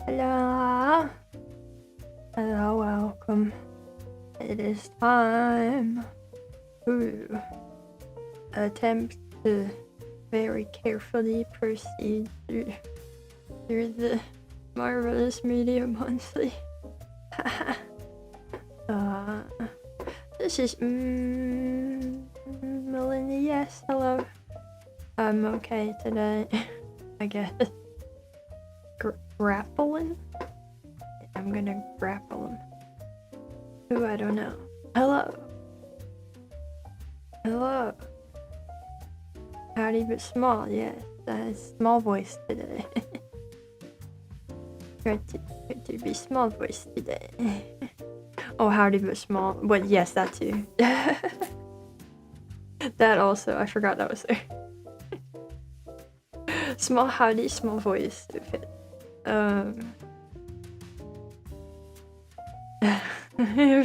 Hello. Hello, welcome. It is time to attempt to very carefully proceed through the Marvellous Media Monthly. This is Melinda. Yes, hello. I'm okay today, I guess. Grappling? I'm gonna grapple him. Ooh, I don't know. Hello. Hello. Howdy but small, yes. Small voice today. Good to be small voice today. Oh, howdy but small. But yes, that too. That also, I forgot that was there. Small howdy, small voice.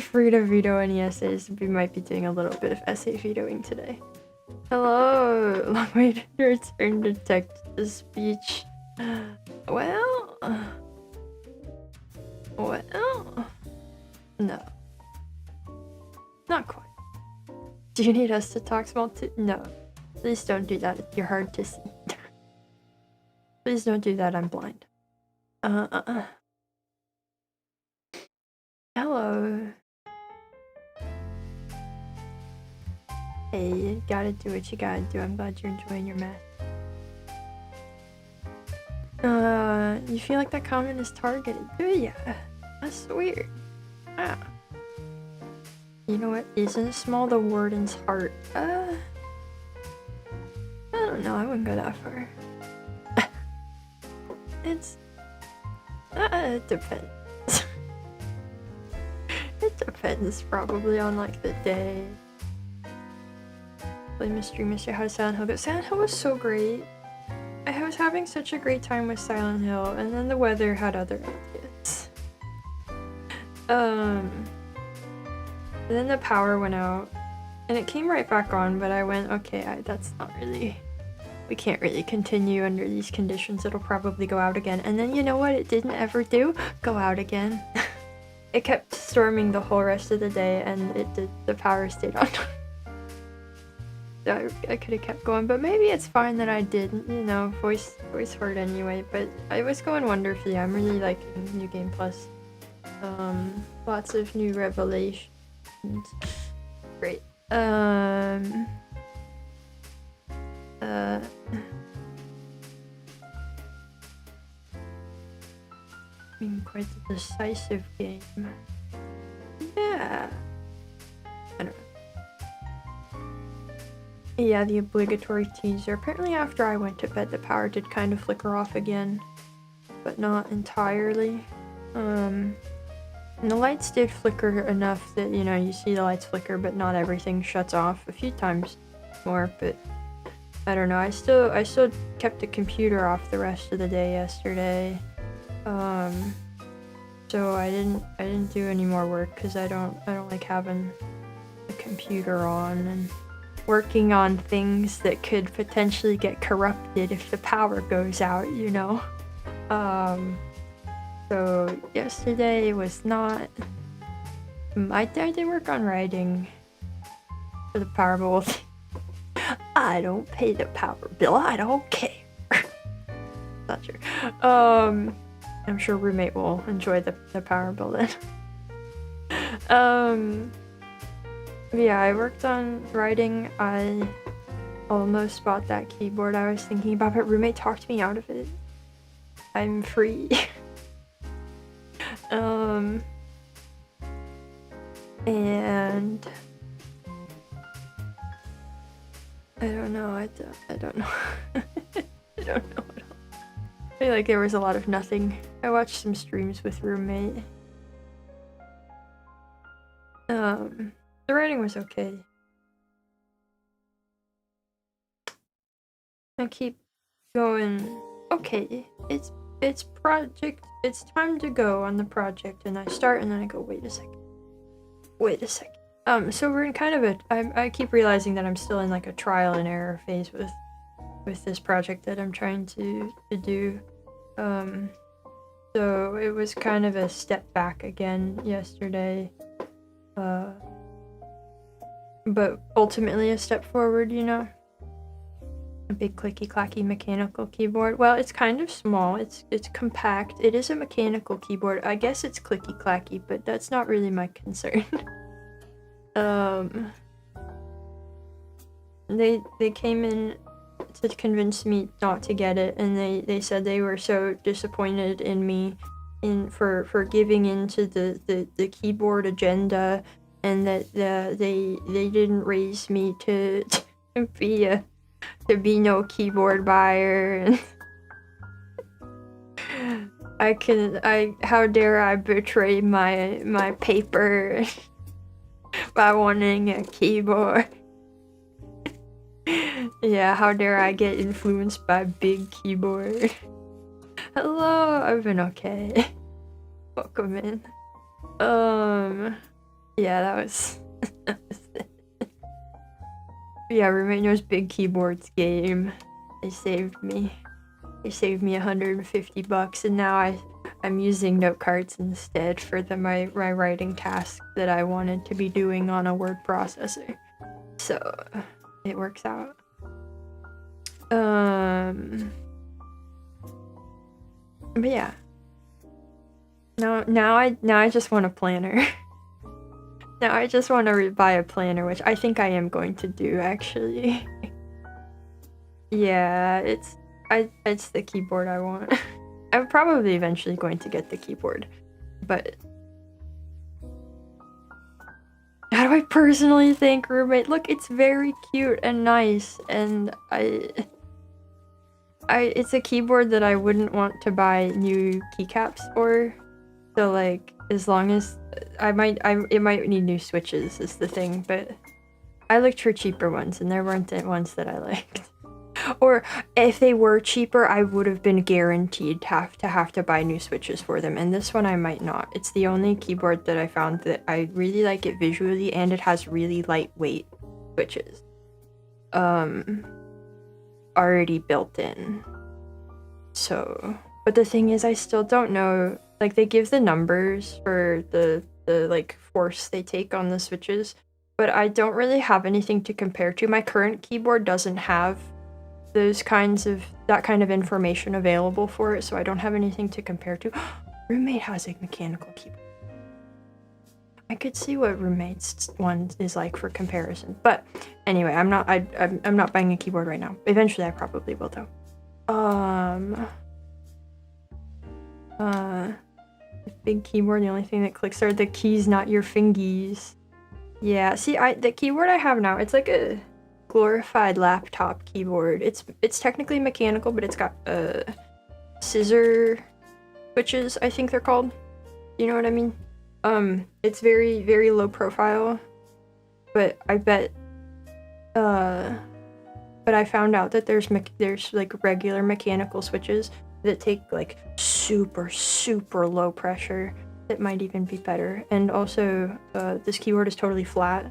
Free to veto any essays. We might be doing a little bit of essay vetoing today. Hello! Long way to return to text-to-speech. Well... No. Not quite. Do you need us to talk small too? No. Please don't do that. You're hard to see. Please don't do that. I'm blind. Hello. Hey, you gotta do what you gotta do. I'm glad you're enjoying your math. You feel like that comment is targeted, do ya? That's weird. Ah. You know what? Isn't small the warden's heart? I don't know. I wouldn't go that far. It depends. It depends probably on like the day. Play Mystery Mystery. How did Silent Hill go? Silent Hill was so great. I was having such a great time with Silent Hill, and then the weather had other ideas. And then the power went out, and it came right back on, but I went, okay, that's not really... We can't really continue under these conditions. It'll probably go out again. And then you know what it didn't ever do? Go out again. It kept storming the whole rest of the day, and the power stayed on. So I could have kept going, but maybe it's fine that I didn't, you know, voice hurt anyway, but I was going wonderfully. I'm really liking New Game Plus. Lots of new revelations. Great. Been quite a decisive game. Yeah. I don't know. Yeah, the obligatory teaser. Apparently after I went to bed, the power did kind of flicker off again, but not entirely. And the lights did flicker enough that, you know, you see the lights flicker, but not everything shuts off a few times more, but I don't know. I still kept the computer off the rest of the day yesterday. So I didn't do any more work because I don't like having the computer on and working on things that could potentially get corrupted if the power goes out, you know? So yesterday was not... I did work on writing for the power bill. I don't pay the power bill, I don't care. Not true. I'm sure roommate will enjoy the power bill then. Yeah, I worked on writing. I almost bought that keyboard I was thinking about, but roommate talked me out of it. I'm free. And I don't know. I don't know. I don't know what else. I feel like there was a lot of nothing. I watched some streams with roommate. The writing was okay. I keep going, okay, it's project, it's time to go on the project, and I start and then I go, wait a second. So we're in kind of I keep realizing that I'm still in like a trial and error phase with this project that I'm trying to do. So it was kind of a step back again yesterday. But ultimately a step forward, you know? A big clicky-clacky mechanical keyboard. Well, it's kind of small. It's compact. It is a mechanical keyboard. I guess it's clicky-clacky, but that's not really my concern. They came in to convince me not to get it, and they said they were so disappointed in me for giving into the keyboard agenda, and that they didn't raise me to be no keyboard buyer, and how dare I betray my paper by wanting a keyboard. Yeah, how dare I get influenced by big keyboard. Hello, I've been okay. Welcome in. Yeah, that was yeah, roommate knows big keyboards game. They saved me. They saved me $150, and now I'm using note cards instead for my writing task that I wanted to be doing on a word processor. So it works out. But yeah. Now I just want a planner. Now I just want to buy a planner, which I think I am going to do, actually. Yeah, it's the keyboard I want. I'm probably eventually going to get the keyboard, but how do I personally thank roommate? Look, it's very cute and nice, and it's a keyboard that I wouldn't want to buy new keycaps for. So like, as long as it might need new switches is the thing, but I looked for cheaper ones and there weren't the ones that I liked. Or if they were cheaper, I would have been guaranteed to have to buy new switches for them, and this one I might not. It's the only keyboard that I found that I really like it visually, and it has really lightweight switches. Already built in. So, but the thing is, I still don't know, like, they give the numbers for the like force they take on the switches, but I don't really have anything to compare to. My current keyboard doesn't have that kind of information available for it, so I don't have anything to compare to. Roommate has a mechanical keyboard. I could see what roommate's one is like for comparison, but anyway, I'm not buying a keyboard right now. Eventually, I probably will though. Big keyboard. The only thing that clicks are the keys, not your fingies. Yeah. See, the keyboard I have now, it's like a glorified laptop keyboard. It's technically mechanical, but it's got scissor switches, I think they're called. You know what I mean? It's very, very low profile, but I bet but I found out that there's like regular mechanical switches that take like super low pressure that might even be better. And also this keyboard is totally flat,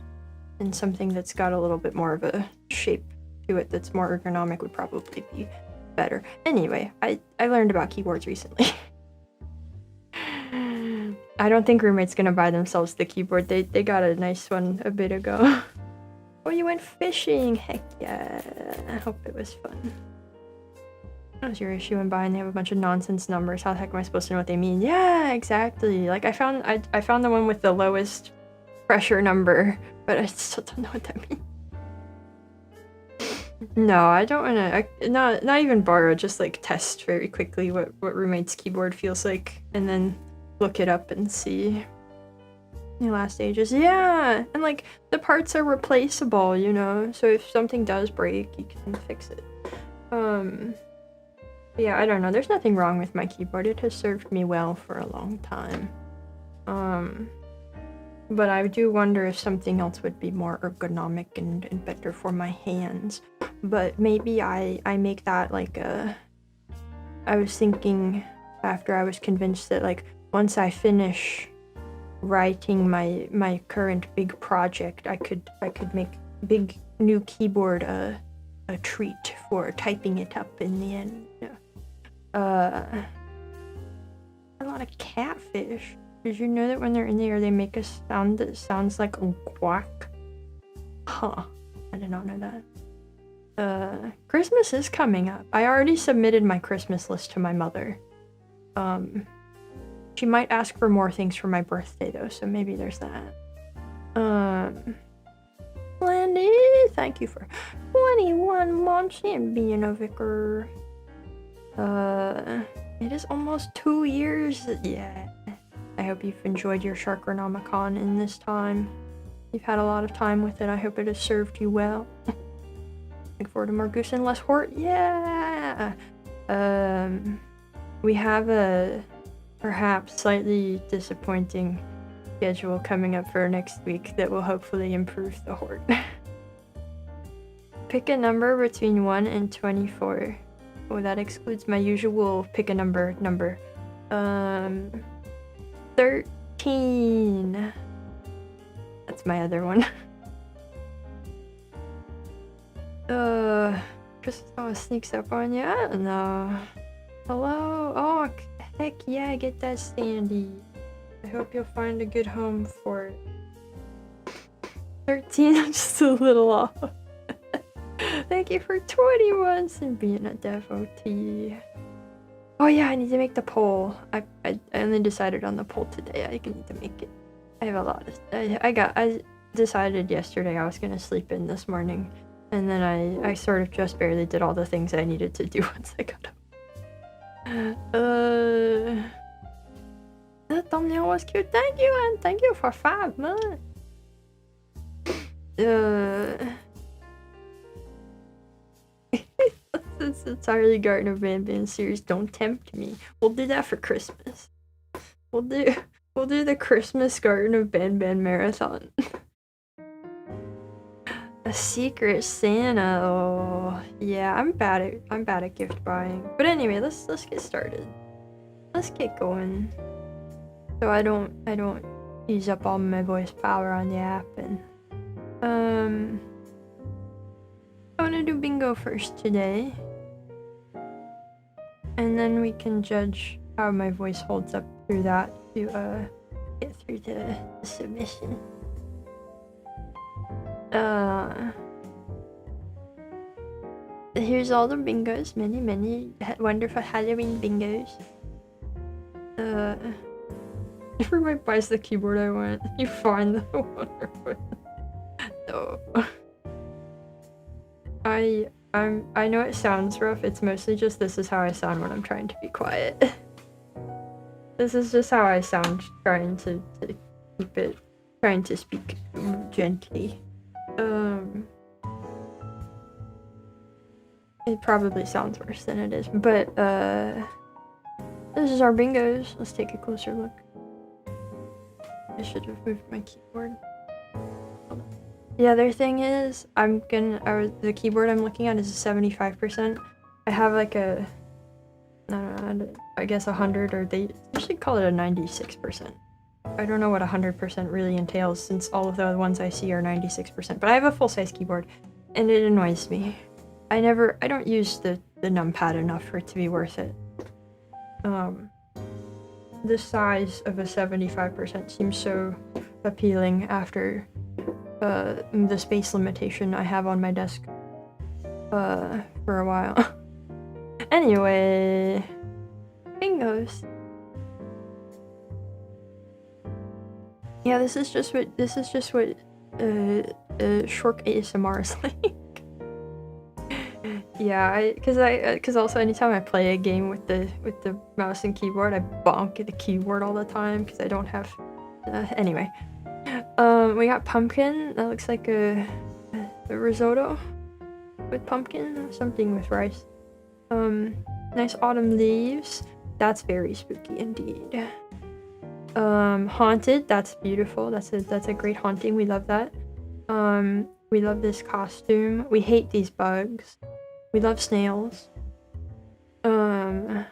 and something that's got a little bit more of a shape to it that's more ergonomic would probably be better. Anyway, I learned about keyboards recently. I don't think roommate's gonna buy themselves the keyboard. They got a nice one a bit ago. Oh, you went fishing! Heck yeah. I hope it was fun. What was your issue in buying? They have a bunch of nonsense numbers. How the heck am I supposed to know what they mean? Yeah, exactly. Like I found the one with the lowest pressure number, but I still don't know what that means. No, I don't wanna, not even borrow, just like test very quickly what roommate's keyboard feels like, and then look it up and see. The last stages, yeah, and like the parts are replaceable, you know, so if something does break, you can fix it. Yeah, I don't know, there's nothing wrong with my keyboard. It has served me well for a long time. But I do wonder if something else would be more ergonomic and better for my hands. But maybe I make that like I was thinking after I was convinced that like once I finish writing my current big project, I could make big new keyboard a treat for typing it up in the end. I lot of catfish. Did you know that when they're in the air, they make a sound that sounds like a quack? Huh. I did not know that. Christmas is coming up. I already submitted my Christmas list to my mother. She might ask for more things for my birthday, though, so maybe there's that. Landy, thank you for 21 months and being a vicar. It is almost 2 years. Yeah. I hope you've enjoyed your Sharkonomicon in this time. You've had a lot of time with it. I hope it has served you well. Looking forward to more goose and less hort. Yeah! We have a perhaps slightly disappointing schedule coming up for next week that will hopefully improve the hort. Pick a number between 1 and 24. Oh, that excludes my usual pick a number. 13. That's my other one. Christmas always sneaks up on you. I don't know. Hello? Oh, heck yeah, get that Sandy. I hope you'll find a good home for it. 13, I'm just a little off. Thank you for 20 months and being a devotee. Oh yeah, I need to make the poll. I only decided on the poll today. I need to make it. I have a lot of... I decided yesterday I was gonna sleep in this morning. And then I sort of just barely did all the things I needed to do once I got up. That thumbnail was cute. Thank you, and thank you for 5 months. This entirely Garden of Banban series. Don't tempt me. We'll do that for Christmas. We'll do the Christmas Garden of Banban marathon. A secret Santa. Oh, yeah, I'm bad at gift buying. But anyway, let's get started. Let's get going. So I don't use up all my voice power on the app. And I want to do bingo first today, and then we can judge how my voice holds up through that to get through the submission. Here's all the bingos, many wonderful Halloween bingos. Everybody buys the keyboard I want. You find the wonderful. No. I know it sounds rough. It's mostly just this is how I sound when I'm trying to be quiet. This is just how I sound trying to speak gently. It probably sounds worse than it is, but this is our bingos. Let's take a closer look. I should have moved my keyboard. The other thing is, the keyboard I'm looking at is a 75%. I have like a, I don't know, I guess 100, or they usually call it a 96%. I don't know what 100% really entails, since all of the ones I see are 96%, but I have a full-size keyboard, and it annoys me. I don't use the numpad enough for it to be worth it. The size of a 75% seems so appealing after the space limitation I have on my desk for a while. Anyway, bingos. Yeah, this is just what Shork ASMR is like. Yeah, because also anytime I play a game with the mouse and keyboard, I bonk the keyboard all the time because I don't have. Anyway, we got pumpkin. That looks like a risotto with pumpkin, something with rice. Nice autumn leaves. That's very spooky indeed. Haunted. That's beautiful. That's a great haunting. We love that. We love this costume. We hate these bugs. We love snails. Was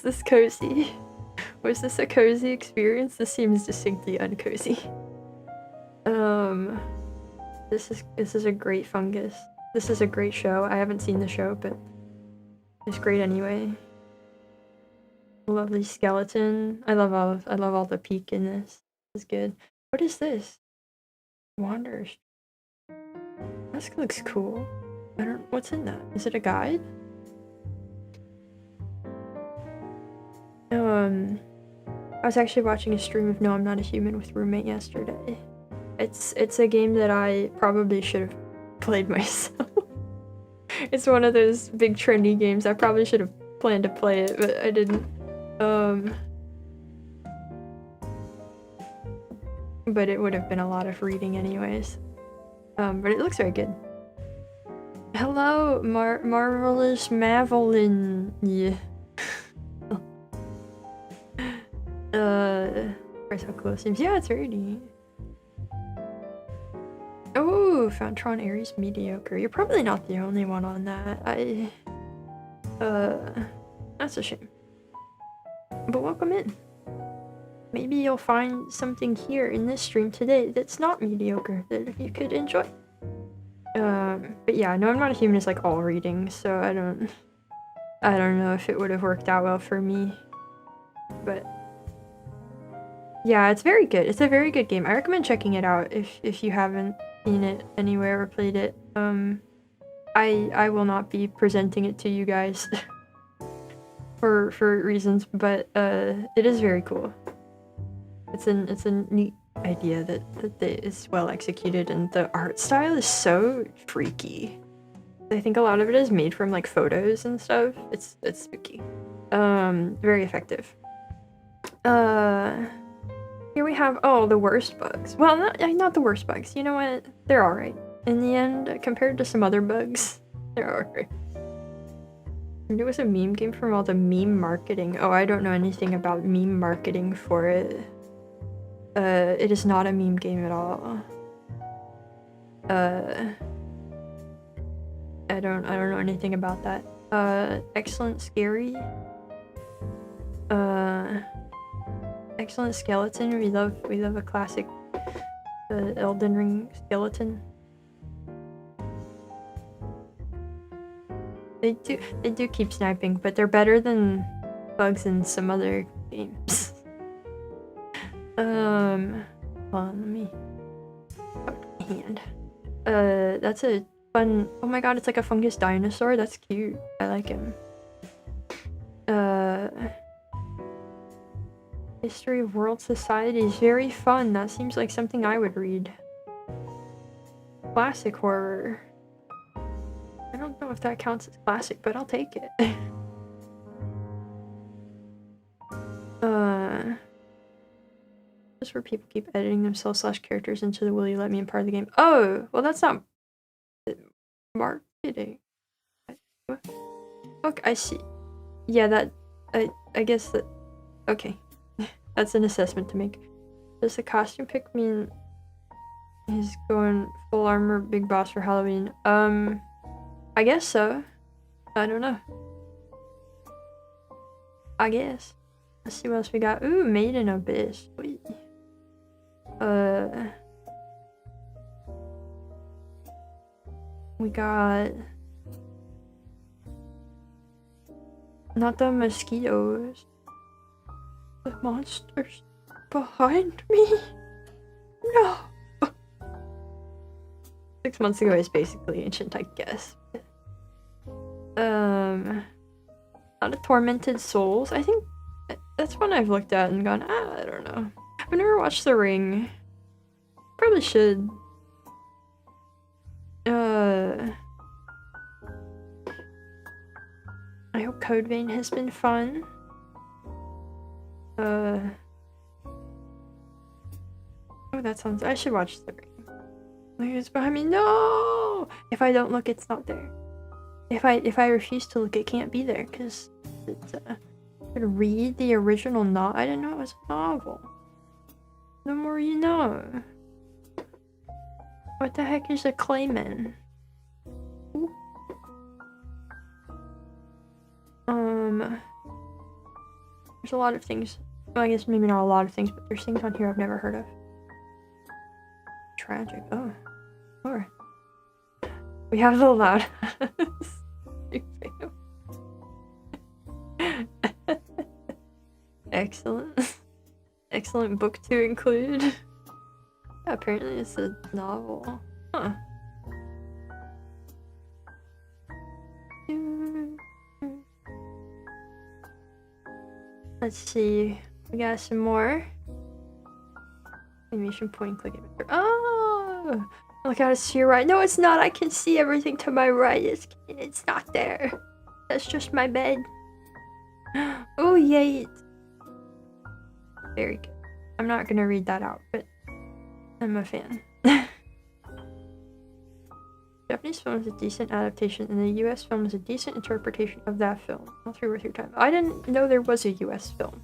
this cozy? Was this a cozy experience? This seems distinctly uncozy. This is a great fungus. This is a great show. I haven't seen the show, but it's great anyway. Lovely skeleton. I love all the peak in this. This is good. What is this? Wanderers. This looks cool. I don't. What's in that? Is it a guide? I was actually watching a stream of No, I'm Not a Human with Roommate yesterday. It's a game that I probably should have played myself. It's one of those big trendy games. I probably should have planned to play it, but I didn't. But it would have been a lot of reading anyways. But it looks very good. Hello, Marvellous Media. Where's how cool it seems? Yeah, it's very neat. Oh, found Tron Ares mediocre. You're probably not the only one on that. That's a shame. But welcome in. Maybe you'll find something here in this stream today that's not mediocre that you could enjoy. But yeah, No, I'm Not a Human is like all reading, so I don't know if it would have worked out well for me. But yeah, it's very good. It's a very good game. I recommend checking it out if you haven't seen it anywhere or played it. I will not be presenting it to you guys for reasons, but it is very cool. It's a neat idea that is well executed, and the art style is so freaky. I think a lot of it is made from like photos and stuff. It's spooky. Very effective. Here we have the worst bugs. Well, not the worst bugs. You know what? They're all right. In the end, compared to some other bugs, they're all right. And it was a meme game from all the meme marketing. Oh, I don't know anything about meme marketing for it. It is not a meme game at all. I don't know anything about that. Excellent scary. Excellent skeleton. We love a classic Elden Ring skeleton. They do keep sniping, but they're better than bugs in some other games. Hold on, let me put my hand. That's a fun. Oh my god, it's like a fungus dinosaur. That's cute. I like him. History of World Societies. Very fun. That seems like something I would read. Classic horror. I don't know if that counts as classic, but I'll take it. Just where people keep editing themselves / characters into the will you let me in part of the game. Oh, well that's not marketing. Look, I see. Yeah, that I guess that okay. That's an assessment to make. Does the costume pick mean he's going full armor big boss for Halloween? I guess so. I don't know. I guess. Let's see what else we got. Ooh, Maiden Abyss. Sweet. We got not the mosquitoes. The monsters behind me? No! 6 months ago is basically ancient, I guess. Not a Tormented Souls. I think that's one I've looked at and gone, I don't know. I've never watched The Ring. Probably should. I hope Code Vein has been fun. Oh, that sounds. I should watch The Ring. Look, it's behind me. No! If I don't look, it's not there. If I refuse to look, it can't be there because it's. Read the original novel. I didn't know it was a novel. The more you know. What the heck is a Clayman? Ooh. There's a lot of things. Well, I guess maybe not a lot of things, but there's things on here I've never heard of. Tragic. Oh. Alright. We have the loud. Excellent. Excellent book to include. Yeah, apparently it's a novel. Huh. Let's see. We got some more. Animation point click it. Oh! Look out, it's to your right. No, it's not. I can see everything to my right. It's not there. That's just my bed. Oh, yay. Very good. I'm not gonna read that out, but I'm a fan. Japanese film is a decent adaptation, and the US film is a decent interpretation of that film. All three worth your time. I didn't know there was a US film.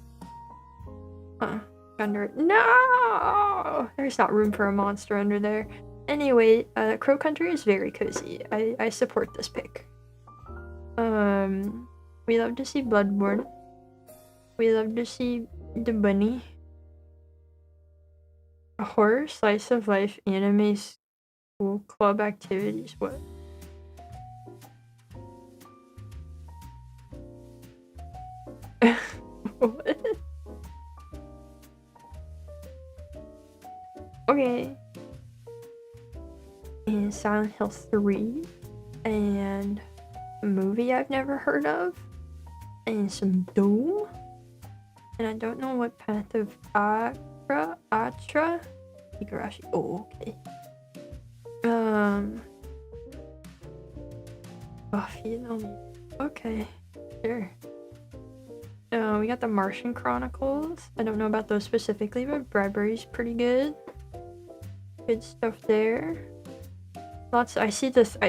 Huh. Under no! There's not room for a monster under there. Anyway, Crow Country is very cozy. I support this pick. We love to see Bloodborne. We love to see the bunny. A horror slice of life anime school club activities. What? What? Okay. And Silent Hill 3. And a movie I've never heard of. And some Doom. And I don't know what Path of Atra? Igarashi. Oh, okay. Buffy, no. Okay. Sure. We got the Martian Chronicles. I don't know about those specifically, but Bradbury's pretty good. Good stuff there. Lots. I see the 3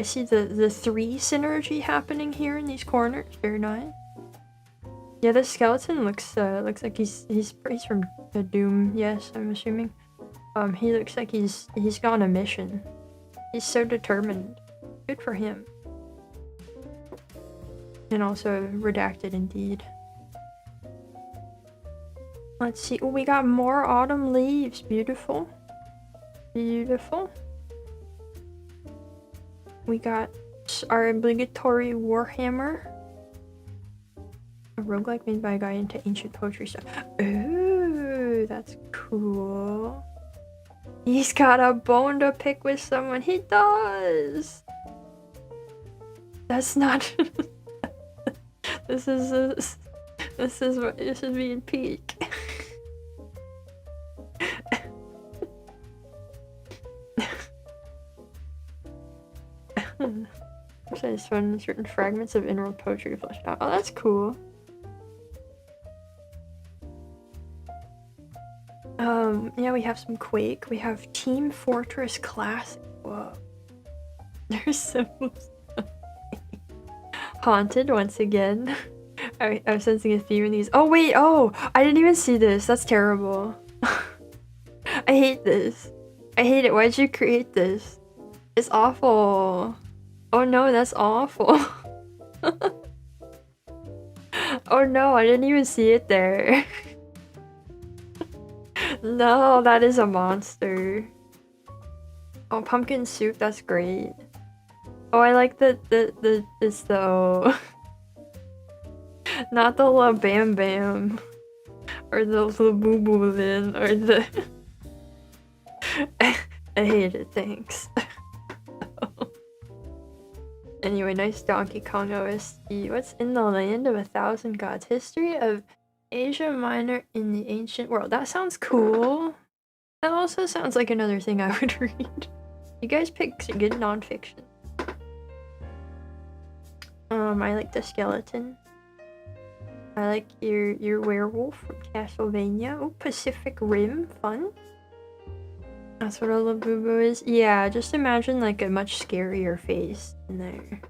synergy happening here in these corners. Very nice. Yeah, the skeleton looks like he's from the Doom. Yes, I'm assuming. He looks like he's gone on a mission. He's so determined. Good for him. And also redacted indeed. Let's see. Oh, we got more autumn leaves. Beautiful. Beautiful. We got our obligatory Warhammer. A roguelike made by a guy into ancient poetry stuff. Ooh, that's cool. He's got a bone to pick with someone. He does. That's not. This is being peak. Besides fun, certain fragments of in-world poetry fleshed out. Oh, that's cool. Yeah, we have some Quake. We have Team Fortress Classic. Whoa. There's so much stuff. Haunted once again. I'm sensing a theme in these. Oh, wait. Oh, I didn't even see this. That's terrible. I hate this. I hate it. Why'd you create this? It's awful. Oh no, that's awful. Oh no, I didn't even see it there. No, that is a monster. Oh, pumpkin soup, that's great. Oh, I like this though. Not the La Bam Bam. Or the La Boo Boo Lin, or the... I hate it, thanks. Anyway, nice Donkey Kong OST. What's in the land of 1,000 gods? History of Asia Minor in the ancient world. That sounds cool. That also sounds like another thing I would read. You guys pick good nonfiction. I like the skeleton. I like your werewolf from Castlevania. Oh, Pacific Rim, fun. That's what a Labubu is. Yeah, just imagine like a much scarier face in there.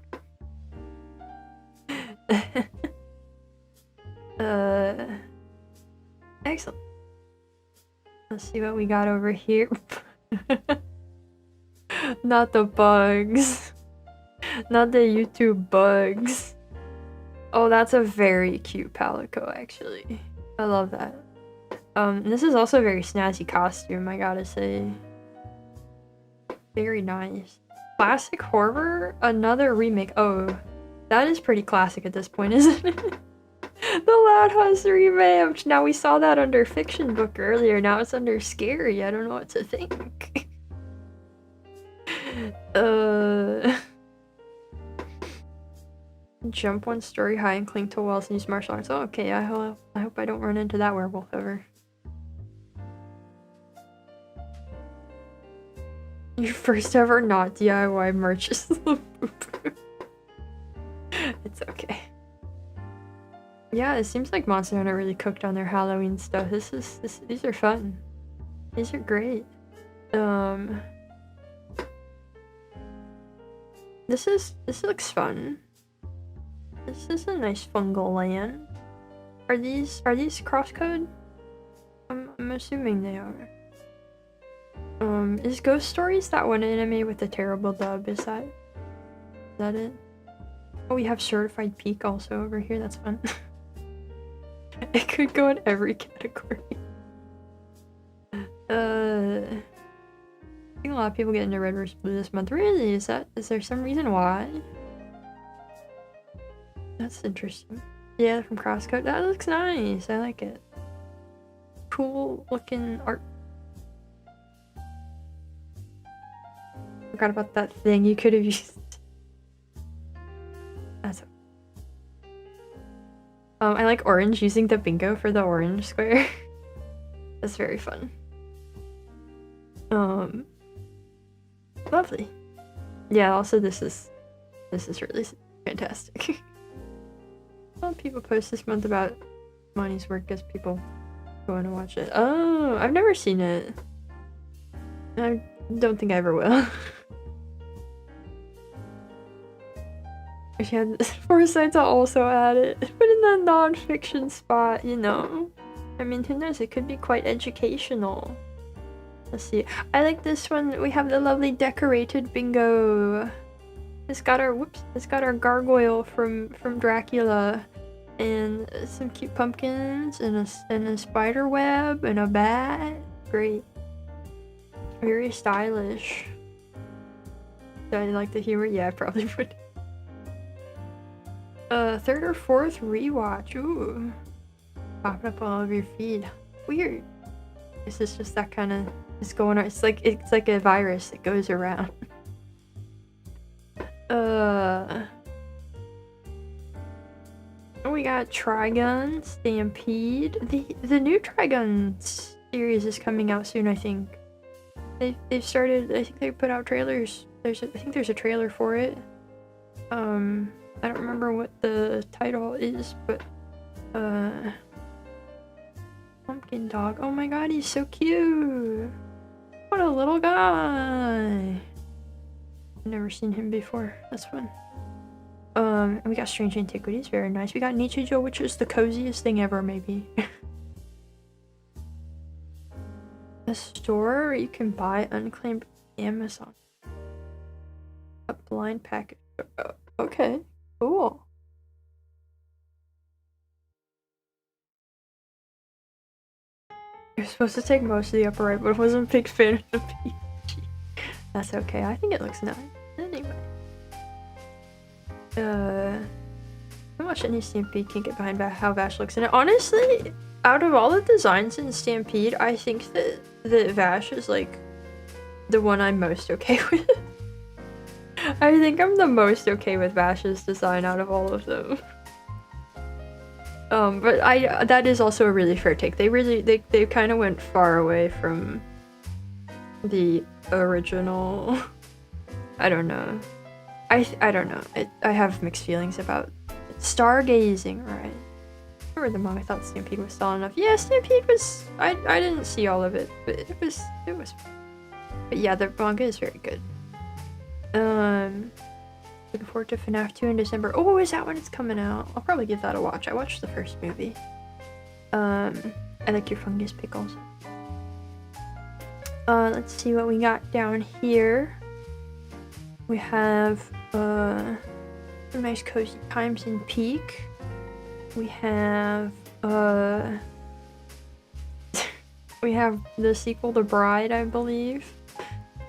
Excellent. Let's see what we got over here. Not the bugs. Not the YouTube bugs. Oh, that's a very cute Palico, actually. I love that. This is also a very snazzy costume, I gotta say. Very nice. Classic horror? Another remake. Oh, that is pretty classic at this point, isn't it? The Loud House revamped. Now we saw that under fiction book earlier. Now it's under scary. I don't know what to think. Jump one story high and cling to walls and use martial arts. Oh, okay. I hope I don't run into that werewolf ever. Your first ever not DIY merch is the poop. It's okay. Yeah, it seems like Monster Hunter really cooked on their Halloween stuff. These are fun. These are great. This looks fun. This is a nice fungal land. Are these crosscode? I'm assuming they are. Is Ghost Stories that one anime with the terrible dub? Is that it? Oh, we have Certified Peak also over here. That's fun. It could go in every category. I think a lot of people get into Red vs. Blue this month. Really? Is there some reason why? That's interesting. Yeah, from Crosscode. That looks nice. I like it. Cool looking art. Forgot about that thing you could have used. That's I like Orange using the bingo for the orange square. That's very fun. Lovely. Yeah, also this is really fantastic. A lot of people post this month about Monty's work as people go in to watch it. Oh, I've never seen it. I don't think I ever will. If you had foresight to also add it, but in the non-fiction spot, you know. I mean, who knows? It could be quite educational. Let's see. I like this one. We have the lovely decorated bingo. It's got our gargoyle from Dracula, and some cute pumpkins, and a spider web, and a bat. Great. Very stylish. Do I like the humor? Yeah, I probably would. Third or fourth rewatch. Ooh. Popping up all over your feed. Weird. This is just that kind of... It's going on. It's like a virus that goes around. We got Trigun, Stampede. The new Trigun series is coming out soon, I think. They've started... I think they put out trailers. I think there's a trailer for it. I don't remember what the title is, but Pumpkin Dog. Oh my god, he's so cute. What a little guy. I've never seen him before. That's fun. And we got Strange Antiquities, very nice. We got Nichijou, which is the coziest thing ever, maybe. A store where you can buy unclaimed Amazon. A blind package. Okay. Cool. You're supposed to take most of the upper right, but I wasn't a big fan of the PG. That's okay. I think it looks nice. Anyway. How much any Stampede can get behind how Vash looks in it. Honestly, out of all the designs in Stampede, I think that Vash is like the one I'm most okay with. I think I'm the most okay with Vash's design out of all of them. But that is also a really fair take. They kind of went far away from the original. I don't know. I don't know. I have mixed feelings about it. Stargazing, right? I remember the mom. I thought Stampede was solid enough. Yeah, Stampede was. I didn't see all of it, but it was. But yeah, the manga is very good. Looking forward to FNAF 2 in December. Oh, is that when it's coming out? I'll probably give that a watch. I watched the first movie. I like your fungus pickles. Let's see what we got down here. We have some nice cozy times in Peak. We have we have the sequel to Bride, I believe.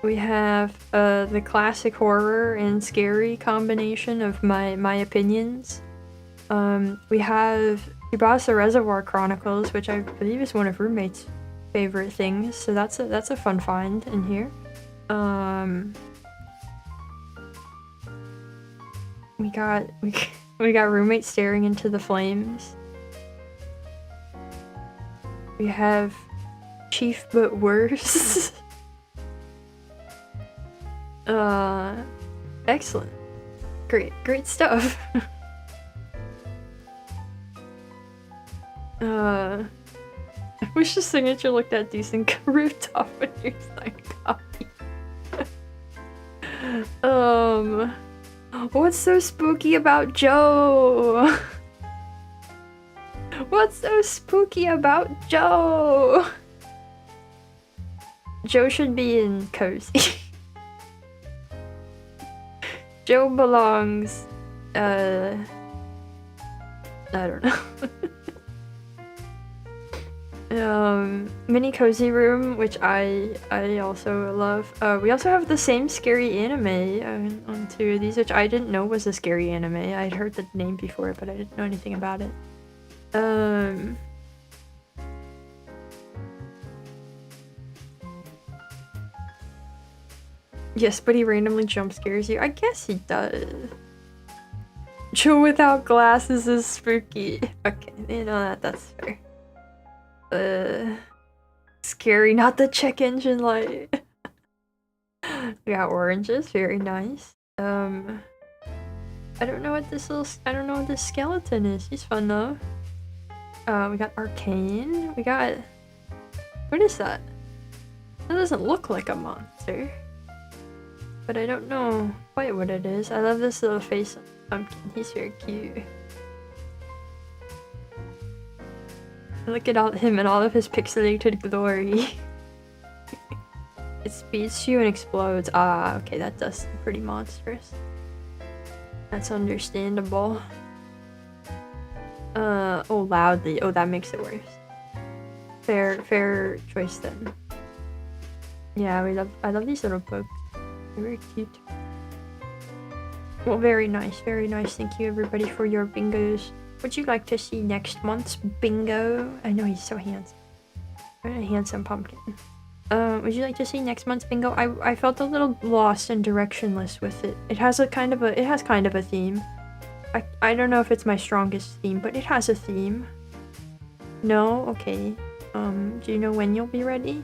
We have the classic horror and scary combination of my opinions. We bought us the Reservoir Chronicles, which I believe is one of roommate's favorite things, so that's a fun find in here. We got roommate staring into the flames. We have Chief but worse. Excellent. Great stuff. I wish the signature looked that decent rooftop when you're signed copy. What's so spooky about Joe? What's so spooky about Joe? Joe should be in cozy. Joe belongs, I don't know. Mini cozy room, which I also love. We also have the same scary anime on two of these, which I didn't know was a scary anime. I'd heard the name before, but I didn't know anything about it. Yes, but he randomly jump scares you. I guess he does. Joe without glasses is spooky. Okay, you know that's fair. Scary, not the check engine light. We got oranges, very nice. I don't know what this skeleton is. He's fun though. We got arcane. We got, what is that? That doesn't look like a monster. But I don't know quite what it is. I love this little face on the pumpkin. He's very cute. Look at him and all of his pixelated glory. It speeds you and explodes. Ah, okay, that does seem pretty monstrous. That's understandable. Oh, loudly. Oh, that makes it worse. Fair choice then. Yeah, I love these little bugs. They're very cute. Well, very nice, very nice. Thank you everybody for your bingos. Would you like to see next month's bingo? I know he's so handsome. What a handsome pumpkin. Would you like to see next month's bingo? I felt a little lost and directionless with it. It has kind of a theme. I don't know if it's my strongest theme, but it has a theme. No? Okay. Do you know when you'll be ready?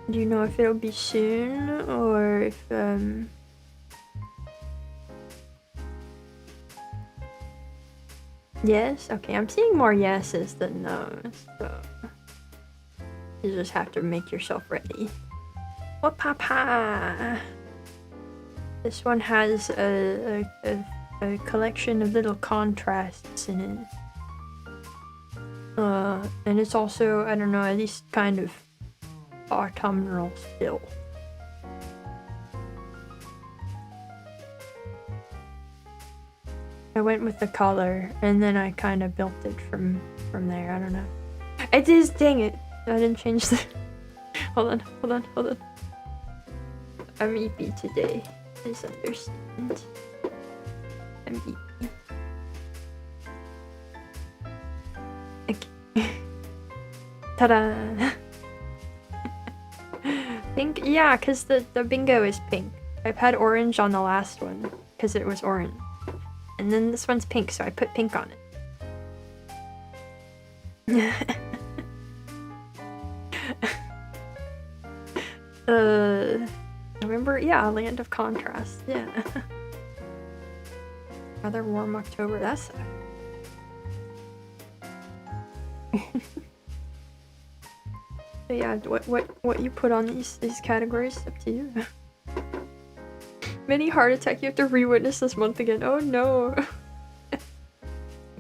Do you know if it'll be soon or if Yes? Okay, I'm seeing more yeses than no's, so you just have to make yourself ready. What papa? This one has a collection of little contrasts in it. And it's also, I don't know, at least kind of autumnal still. I went with the color, and then I kind of built it from there. I don't know. It is, dang it! I didn't change the... Hold on. I'm EP today. Please understand. I'm EP. Okay. Ta-da! Pink? Yeah, because the bingo is pink. I've had orange on the last one, because it was orange. And then this one's pink, so I put pink on it. November? Yeah, Land of Contrast. Yeah. Another warm October. That's So yeah, what you put on these categories is up to you. Mini heart attack, you have to re-witness this month again. Oh no.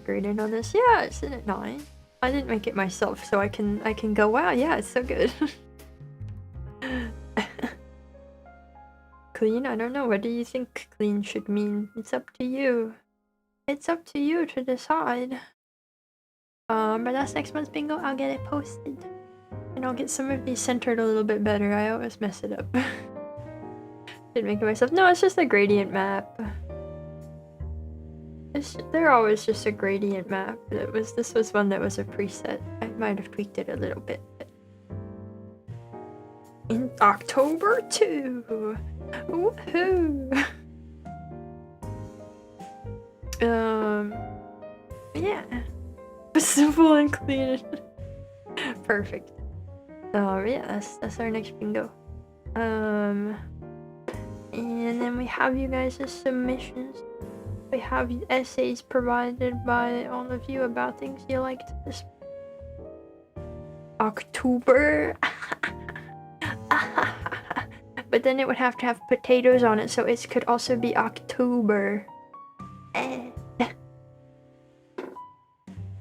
Graded on this. Yeah, it's in at 9. I didn't make it myself, so I can go, wow, yeah, it's so good. Clean? I don't know. What do you think clean should mean? It's up to you. It's up to you to decide. But that's next month's bingo. I'll get it posted. And I'll get some of these centered a little bit better. I always mess it up. Didn't make it myself. No, it's just a gradient map. They're always just a gradient map. This was one that was a preset. I might have tweaked it a little bit. In October 2! Woohoo! Yeah. Simple and clean. Perfect. Yeah, that's our next bingo. And then we have you guys' submissions. We have essays provided by all of you about things you liked this October. But then it would have to have potatoes on it, so it could also be October.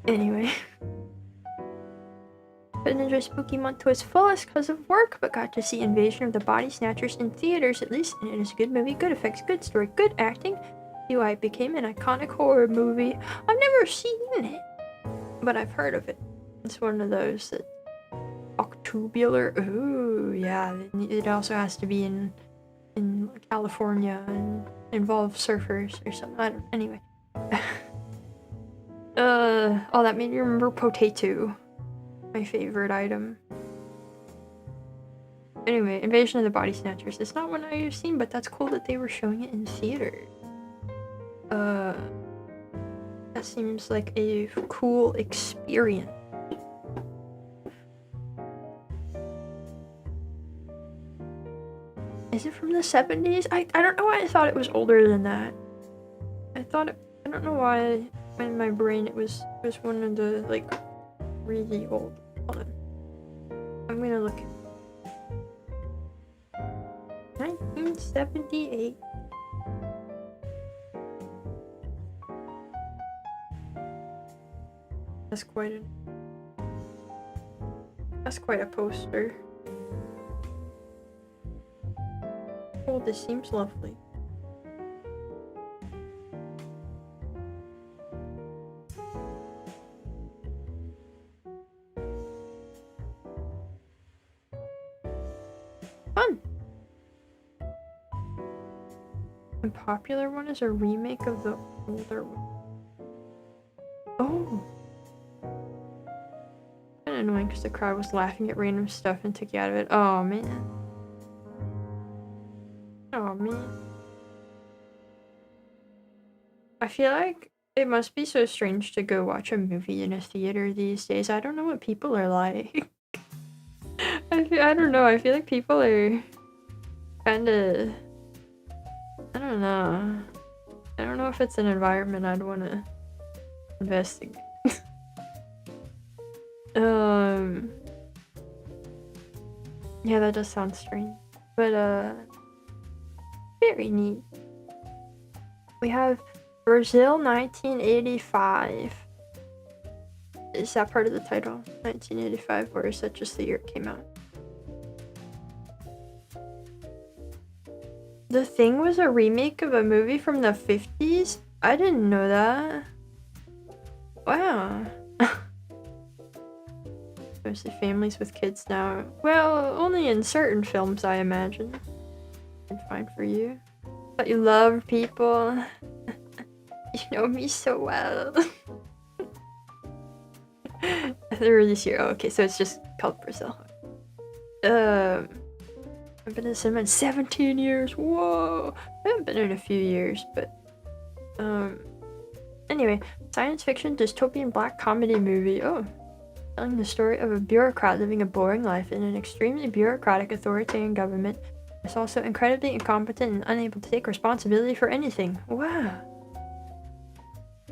Anyway. But enjoy Spooky Month to its fullest because of work, but got to see Invasion of the Body Snatchers in theaters at least, and it is a good movie, good effects, good story, good acting. It became an iconic horror movie. I've never seen it, but I've heard of it. It's one of those that Octubular. Ooh, yeah. It also has to be in California and involve surfers or something. I don't. Anyway. Oh, that made me remember potato. My favorite item. Anyway, Invasion of the Body Snatchers. It's not one I've seen, but that's cool that they were showing it in theater. That seems like a cool experience. Is it from the 70s? I don't know why I thought it was older than that. I don't know why in my brain it was one of the, like, really old. Hold on. I'm gonna look. 1978. That's quite a poster. Oh, this seems lovely. Fun! The popular one is a remake of the older one. Oh! Kinda annoying because the crowd was laughing at random stuff and took you out of it. Oh man. Oh man. I feel like it must be so strange to go watch a movie in a theater these days. I don't know what people are like. I don't know. I feel like people are kinda... I don't know. I don't know if it's an environment I'd want to investigate. Yeah, that does sound strange. But, very neat. We have Brazil 1985. Is that part of the title? 1985, or is that just the year it came out? The Thing was a remake of a movie from the 50s? I didn't know that. Wow. Mostly families with kids now. Well, only in certain films, I imagine. And fine for you. But you love people. You know me so well. They're really serious. Oh, okay, so it's just called Brazil. I've been in cinema in 17 years. Whoa! I haven't been in a few years, but anyway, science fiction dystopian black comedy movie. Oh, telling the story of a bureaucrat living a boring life in an extremely bureaucratic authoritarian government. It's also incredibly incompetent and unable to take responsibility for anything. Wow.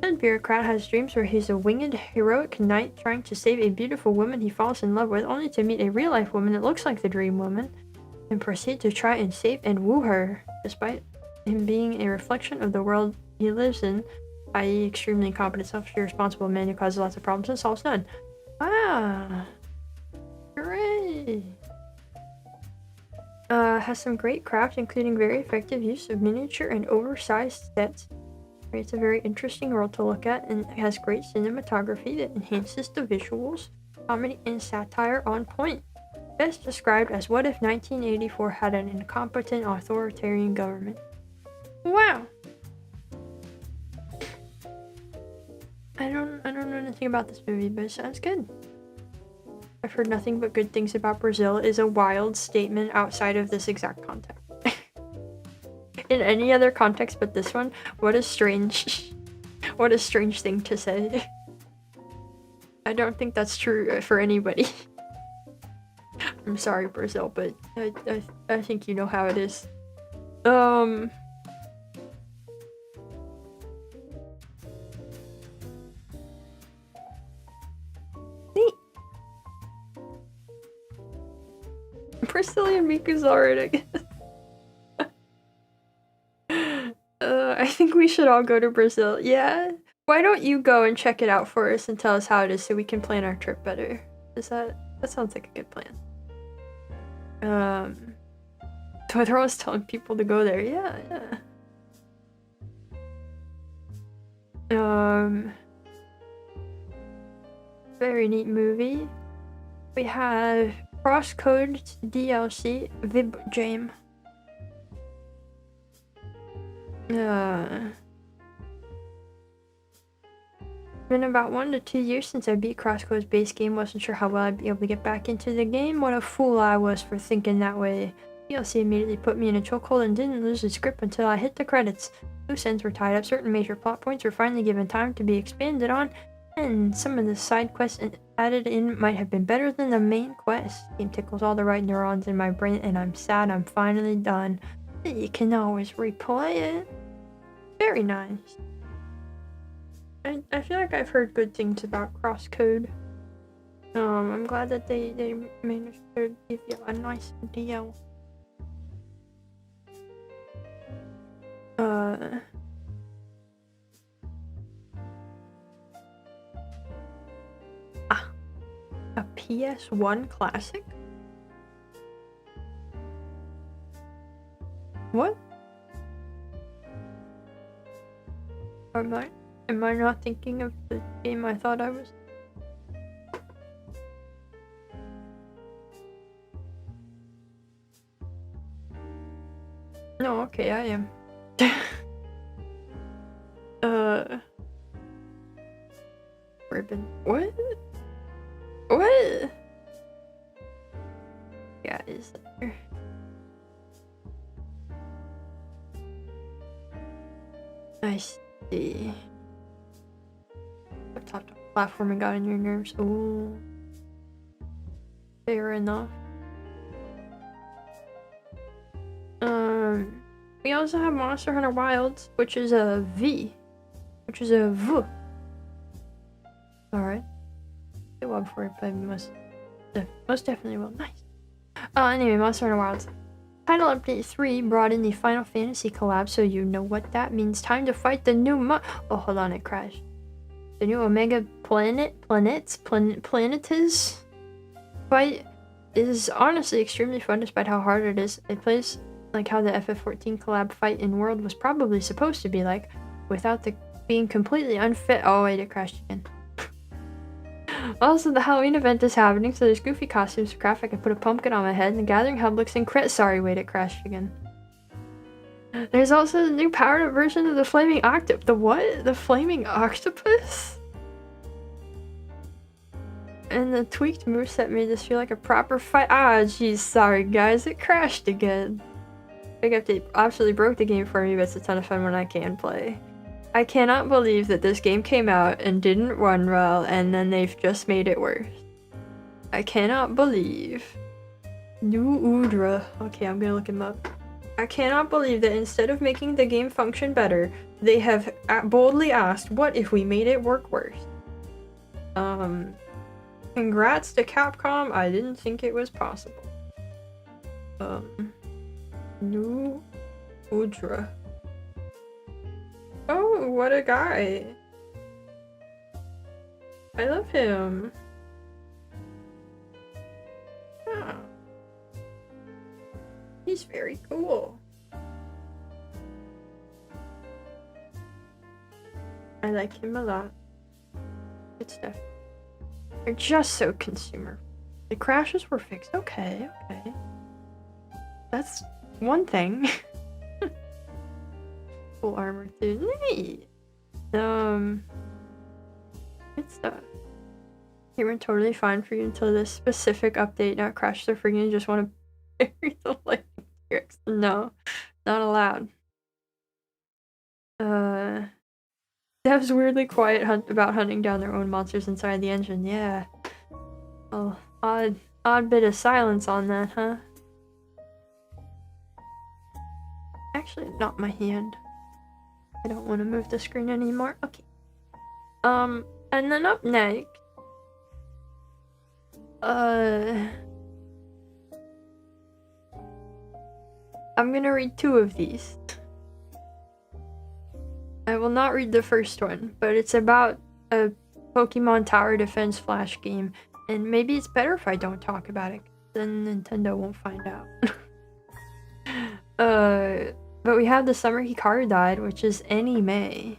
The bureaucrat has dreams where he's a winged, heroic knight trying to save a beautiful woman he falls in love with, only to meet a real-life woman that looks like the dream woman, and proceed to try and save and woo her, despite him being a reflection of the world he lives in, i.e. extremely incompetent, selfishly responsible man who causes lots of problems and solves none. Wow. Hooray! Has some great craft, including very effective use of miniature and oversized sets. It's a very interesting world to look at, and it has great cinematography that enhances the visuals, comedy, and satire on point. Best described as what if 1984 had an incompetent authoritarian government. Wow! I don't know anything about this movie, but it sounds good. I've heard nothing but good things about Brazil is a wild statement outside of this exact context. In any other context but this one, what a strange thing to say. I don't think that's true for anybody. I'm sorry, Brazil, but I think you know how it is. Neat. Brazilian Miku's alright, I guess. I think we should all go to Brazil. Yeah? Why don't you go and check it out for us and tell us how it is so we can plan our trip better? That sounds like a good plan. So they're always telling people to go there. Yeah. Very neat movie. We have Crosscode DLC Vib Jam. Been about 1 to 2 years since I beat Crosscode's base game. Wasn't sure how well I'd be able to get back into the game. What a fool I was for thinking that way. DLC immediately put me in a chokehold and didn't lose the script until I hit the credits. Loose ends were tied up, certain major plot points were finally given time to be expanded on, and some of the side quests added in might have been better than the main quest. Game tickles all the right neurons in my brain, and I'm sad I'm finally done. You can always replay it. Very nice. I feel like I've heard good things about Crosscode. I'm glad that they managed to give you a nice deal. A PS1 classic? What? Am I not thinking of the game I thought I was? No, okay, I am. Ribbon. What? What? Yeah, is there? I see. Top platforming got on your nerves. Ooh. Fair enough. We also have Monster Hunter Wilds, which is a V. Which is a V. Alright. Get one before I play most definitely will. Nice. Anyway, Monster Hunter Wilds. Title Update 3 brought in the Final Fantasy collab, so you know what that means. Time to fight the new oh, hold on, it crashed. The new Omega Planetes fight is honestly extremely fun despite how hard it is. It plays like how the FF14 collab fight in World was probably supposed to be like, without the being completely unfit. Oh wait, it crashed again. Also, the Halloween event is happening, so there's goofy costumes for craft. I can put a pumpkin on my head, and the Gathering Hub looks incredible. Sorry, wait, it crashed again. There's also the new powered-up version of the Flaming Octopus. The what? The Flaming Octopus? And the tweaked moveset made this feel like a proper fight. Ah, jeez, sorry guys, it crashed again. Big update absolutely broke the game for me, but it's a ton of fun when I can play. I cannot believe that this game came out and didn't run well, and then they've just made it worse. I cannot believe. New Udra. Okay, I'm gonna look him up. I cannot believe that instead of making the game function better, they have boldly asked, what if we made it work worse? Congrats to Capcom, I didn't think it was possible. New Udra. Oh, what a guy. I love him. Yeah. He's very cool. I like him a lot. Good stuff. They're just so consumer. The crashes were fixed. Okay. That's one thing. Full armor too. Neat. stuff. They were totally fine for you until this specific update. Now crash the freaking and just want to bury the lightning tricks. No, not allowed. Dev's weirdly quiet about hunting down their own monsters inside the engine. Yeah. Oh, odd bit of silence on that, huh? Actually, not my hand. I don't want to move the screen anymore. Okay. And then up next, I'm gonna read 2 of these. I will not read the first one, but it's about a Pokemon Tower Defense Flash game, and maybe it's better if I don't talk about it, then Nintendo won't find out. But we have the Summer Hikaru died, which is anime.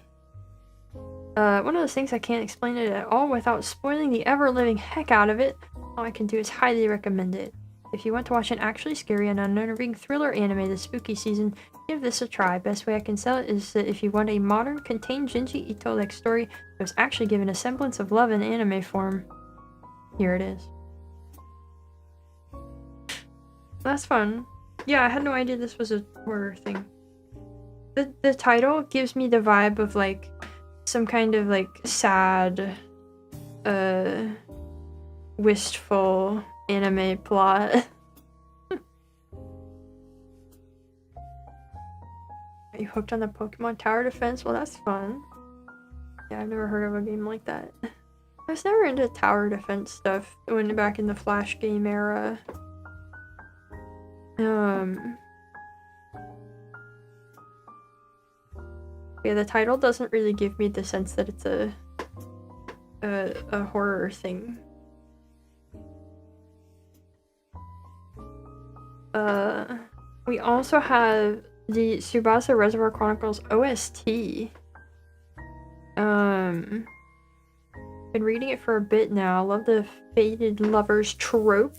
One of those things I can't explain it at all without spoiling the ever-living heck out of it. All I can do is highly recommend it. If you want to watch an actually scary and unnerving thriller anime this spooky season, give this a try. Best way I can sell it is that if you want a modern, contained Junji Ito-like story that was actually given a semblance of love in anime form, here it is. That's fun. Yeah, I had no idea this was a horror thing. The title gives me the vibe of like some kind of like sad, wistful anime plot. Are you hooked on the Pokemon Tower Defense? Well, that's fun. Yeah, I've never heard of a game like that. I was never into tower defense stuff when back in the Flash game era. Yeah, the title doesn't really give me the sense that it's a horror thing. We also have the Tsubasa Reservoir Chronicles OST. Been reading it for a bit now. Love the fated lovers trope.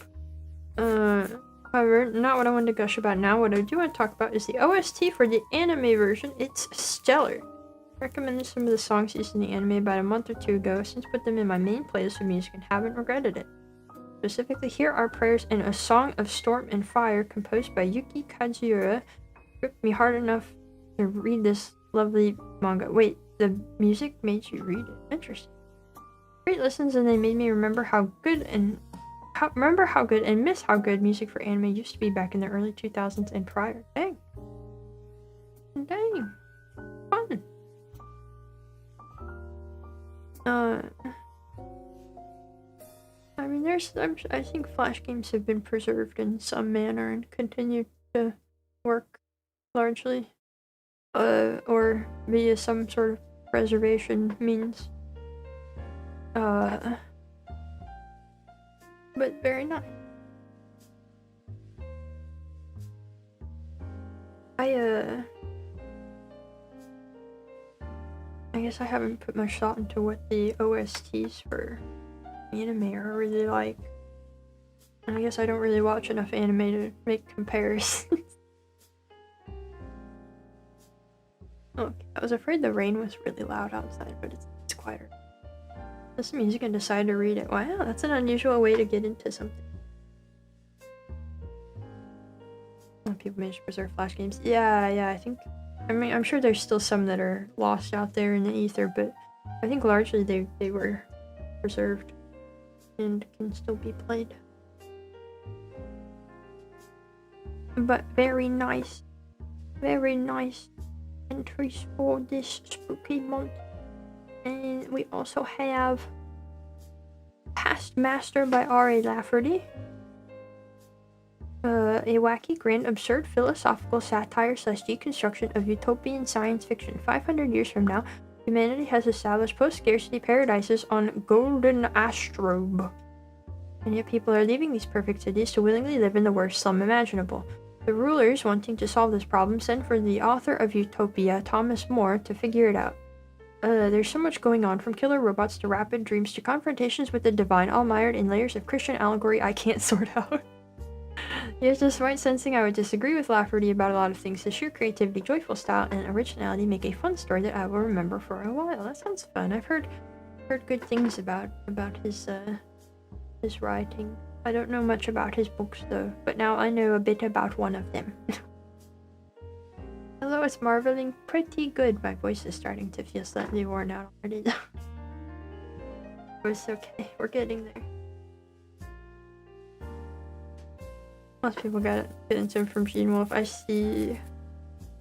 However, not what I wanted to gush about now. What I do want to talk about is the OST for the anime version. It's stellar. I recommended some of the songs used in the anime about a month or 2 ago. Since put them in my main playlist of music and haven't regretted it. Specifically, here are prayers in A Song of Storm and Fire, composed by Yuki Kajiura. Gripped me hard enough to read this lovely manga. Wait, the music made you read it? Interesting. Great listens, and they made me remember how good and miss how good music for anime used to be back in the early 2000s and prior. Dang. Fun. I mean, I think Flash games have been preserved in some manner and continue to work largely, or via some sort of preservation means. But very nice. I guess I haven't put much thought into what the OSTs for anime are really like. And I guess I don't really watch enough anime to make comparisons. Okay, I was afraid the rain was really loud outside, but it's quieter. Listen to music and decide to read it. Wow, that's an unusual way to get into something. Oh, people manage to preserve Flash games. Yeah, I mean, I'm sure there's still some that are lost out there in the ether, but I think largely they were preserved and can still be played. But very nice entries for this spooky month. And we also have Past Master by R.A. Lafferty. A wacky, grand, absurd philosophical satire / deconstruction of utopian science fiction. 500 years from now, humanity has established post-scarcity paradises on Golden Astrobe. And yet people are leaving these perfect cities to willingly live in the worst slum imaginable. The rulers, wanting to solve this problem, send for the author of Utopia, Thomas More, to figure it out. There's so much going on, from killer robots to rapid dreams to confrontations with the divine, all mired in layers of Christian allegory I can't sort out. Yet, despite sensing I would disagree with Lafferty about a lot of things, the sheer creativity, joyful style, and originality make a fun story that I will remember for a while. That sounds fun. I've heard heard good things about his writing. I don't know much about his books though, but now I know a bit about one of them. Hello, it's marveling pretty good. My voice is starting to feel slightly worn out already. It's okay, we're getting there. Most people get into from Gene Wolf. I see.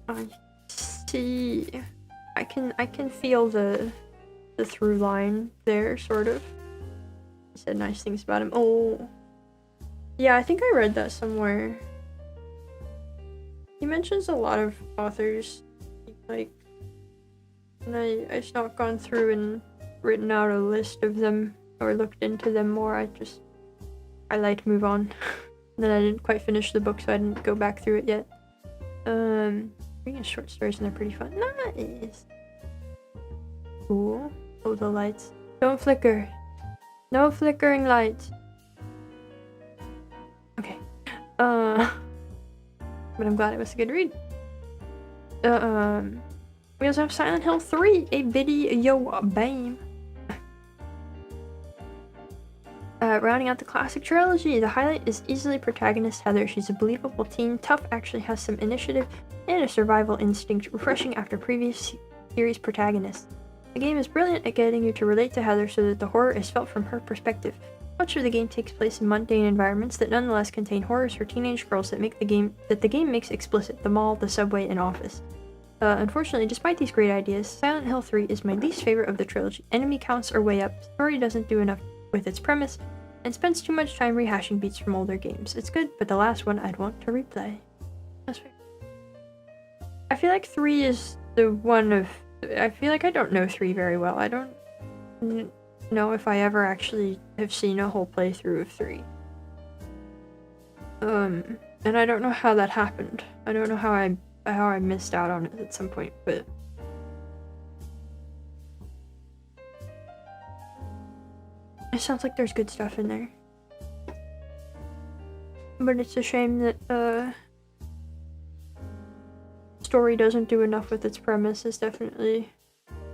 I can feel the through line there, sort of. He said nice things about him. Oh, yeah, I think I read that somewhere. He mentions a lot of authors, like, and I've not gone through and written out a list of them or looked into them more. I like to move on. And then I didn't quite finish the book, so I didn't go back through it yet. Reading short stories and they're pretty fun. Nice. Cool. Oh, the lights. Don't flicker. No flickering lights. Okay. But I'm glad it was a good read. We also have Silent Hill 3, a biddy yo bam. Rounding out the classic trilogy, the highlight is easily protagonist Heather. She's a believable teen, tough, actually has some initiative, and a survival instinct, refreshing after previous series protagonists. The game is brilliant at getting you to relate to Heather so that the horror is felt from her perspective. Much of the game takes place in mundane environments that nonetheless contain horrors for teenage girls that the game makes explicit: the mall, the subway, and office. Unfortunately, despite these great ideas, Silent Hill 3 is my least favorite of the trilogy. Enemy counts are way up, story doesn't do enough with its premise, and spends too much time rehashing beats from older games. It's good, but the last one I'd want to replay. That's fair. I feel like 3 is the one of... I feel like I don't know 3 very well. I don't know if I ever actually have seen a whole playthrough of 3. And I don't know how that happened. I don't know how I missed out on it at some point, but... It sounds like there's good stuff in there. But it's a shame that, story doesn't do enough with its premise. Is definitely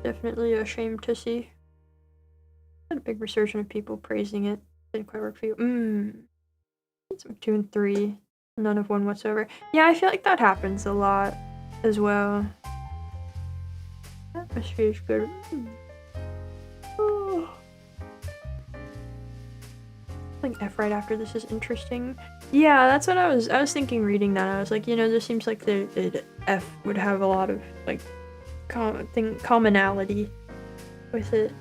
a shame to see. Had a big resurgence of people praising it. Didn't quite work for you. Some 2 and 3. None of 1 whatsoever. Yeah, I feel like that happens a lot as well. Atmosphere is good. Oh. I think F right after this is interesting. Yeah, that's what I was thinking reading that. I was like, you know, this seems like the F would have a lot of like commonality with it.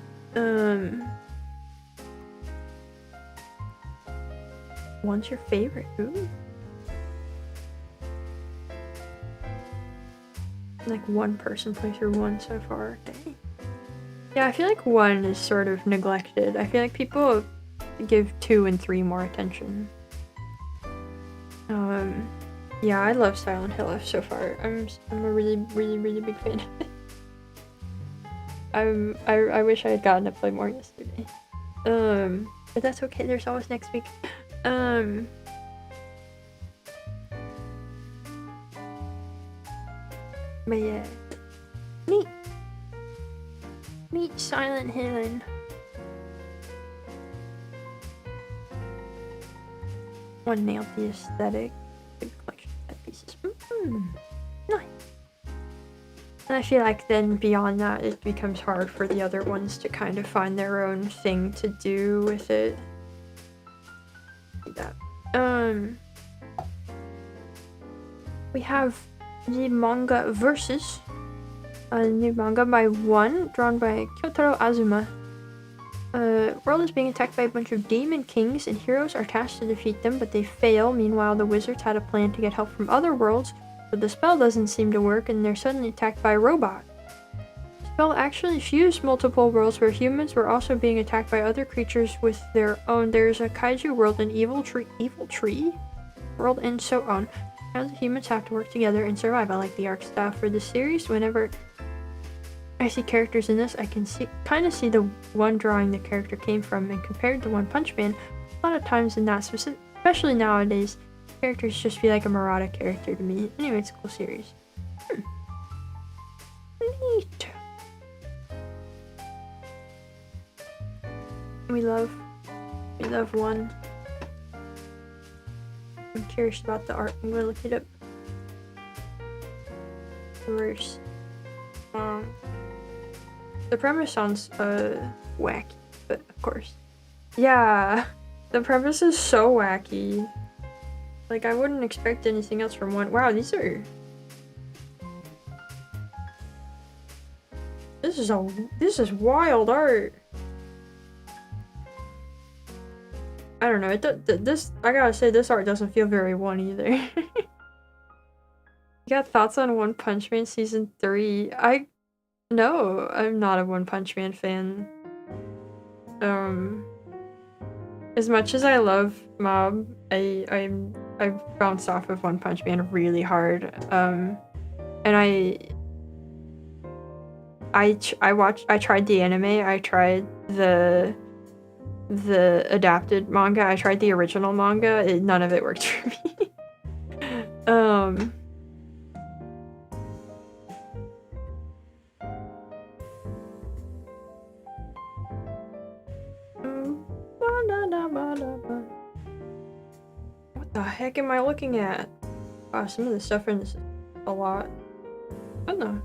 One's your favorite? Ooh. Like 1 person play through 1 so far. Dang. Yeah, I feel like 1 is sort of neglected. I feel like people give 2 and 3 more attention. Yeah, I love Silent Hill F so far. I'm a really big fan of it. I wish I had gotten to play more yesterday. But that's okay, there's always next week. But yeah. Neat Silent Hill. One nailed the aesthetic. Big collection of set pieces. Nice. And I feel like then beyond that, it becomes hard for the other ones to kind of find their own thing to do with it. Like that. We have the manga Versus. A new manga by One, drawn by Kyotaro Azuma. World is being attacked by a bunch of demon kings, and heroes are tasked to defeat them, but they fail. Meanwhile, the wizards had a plan to get help from other worlds, but the spell doesn't seem to work, and they're suddenly attacked by a robot. The spell actually fused multiple worlds where humans were also being attacked by other creatures with their own. There's a kaiju world, an evil tree world, and so on. Now the humans have to work together and survive. I like the art style for this series. Whenever I see characters in this, I can kind of see the one drawing the character came from, and compared to One Punch Man, a lot of times in that, especially nowadays, characters just feel like a Murata character to me. Anyway, it's a cool series. Neat. We love one. I'm curious about the art. I'm gonna look it up first. The premise sounds wacky, but of course. Yeah, the premise is so wacky. Like, I wouldn't expect anything else from one. Wow, these are... This is wild art. I don't know, I gotta say, this art doesn't feel very one either. You got thoughts on One Punch Man Season 3? No, I'm not a One Punch Man fan. As much as I love Mob, I bounced off of One Punch Man really hard. And I tried the anime, I tried the adapted manga, I tried the original manga, none of it worked for me. What the heck am I looking at? Wow, some of the stuff in this is a lot. Oh no.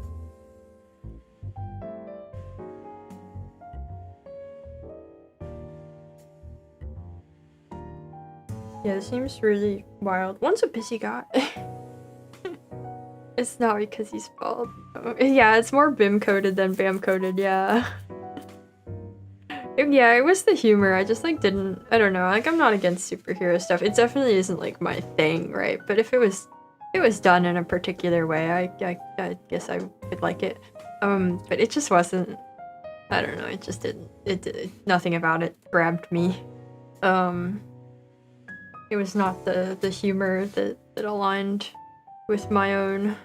Yeah, it seems really wild. One's a busy guy. It's not because he's bald. Oh, yeah, it's more BIM coded than BAM coded, yeah. Yeah, it was the humor. I just like didn't, I don't know, like I'm not against superhero stuff. It definitely isn't like my thing, right? But if it was done in a particular way, I guess I would like it. But it just wasn't, I don't know, it just didn't, nothing about it grabbed me. It was not the humor that aligned with my own.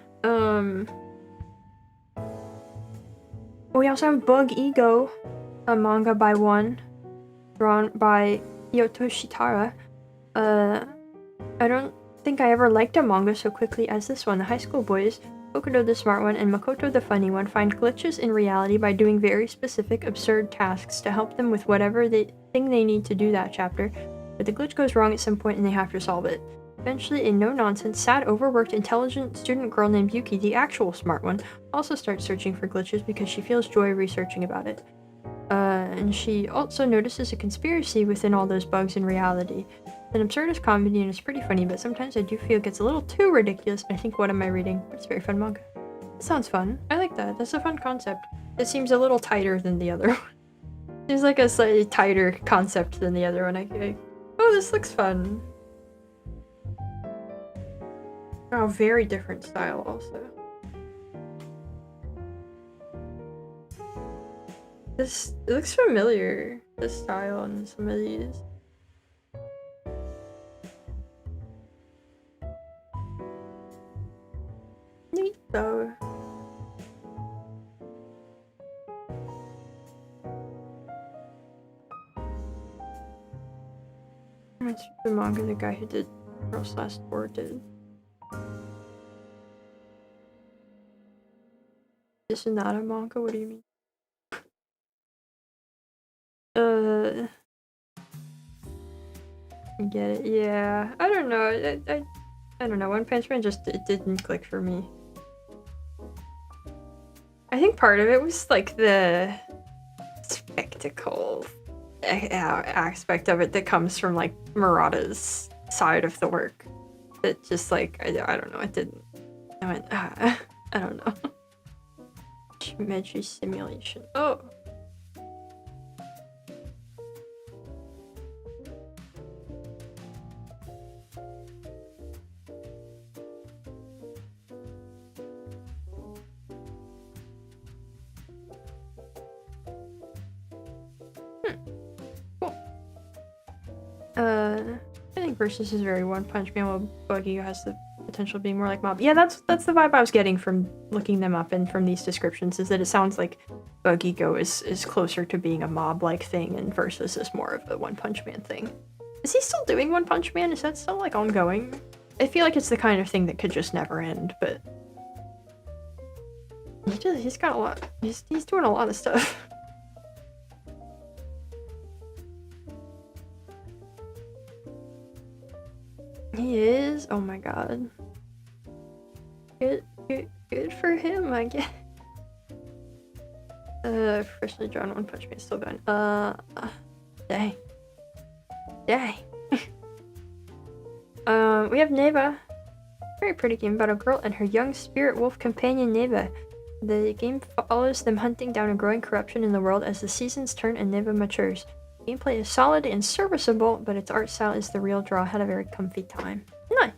We also have Bug Ego, a manga by One, drawn by Kyoto Shitara. I don't think I ever liked a manga so quickly as this one. The high school boys, Hokuto the smart one and Makoto the funny one, find glitches in reality by doing very specific, absurd tasks to help them with whatever thing they need to do that chapter. But the glitch goes wrong at some point and they have to solve it. Eventually, a no-nonsense, sad, overworked, intelligent student girl named Yuki, the actual smart one, also starts searching for glitches because she feels joy researching about it. And she also notices a conspiracy within all those bugs in reality. It's an absurdist comedy and it's pretty funny, but sometimes I do feel it gets a little too ridiculous and I think, what am I reading? It's a very fun manga. It sounds fun. I like that. That's a fun concept. It seems a little tighter than the other one. Seems like a slightly tighter concept than the other one. Oh, this looks fun. Oh, very different style also. It looks familiar, this style and some of these. Neat though. That's the manga the guy who did Girls Last War did. This is not a manga? What do you mean? I get it. Yeah, I don't know. I don't know. One Punch Man just it didn't click for me. I think part of it was like the spectacle aspect of it that comes from like Murata's side of the work. That just like I don't know. It didn't. I went I don't know. Shimeji simulation. Oh. Cool. I think Versus is very One Punch Man, while Buggy has the potential of being more like Mob. Yeah, that's the vibe I was getting from looking them up and from these descriptions, is that it sounds like Bug Ego is closer to being a Mob-like thing and Versus is more of a One Punch Man thing. Is he still doing One Punch Man? Is that still like ongoing? I feel like it's the kind of thing that could just never end, but he's got a lot. He's doing a lot of stuff. He is? Oh my god. Good for him, I guess. Freshly drawn One Punch Man is still going. Dang. Dang. We have Neva. Very pretty game about a girl and her young spirit wolf companion Neva. The game follows them hunting down a growing corruption in the world as the seasons turn and Neva matures. Gameplay is solid and serviceable, but its art style is the real draw. Had a very comfy time. Nice.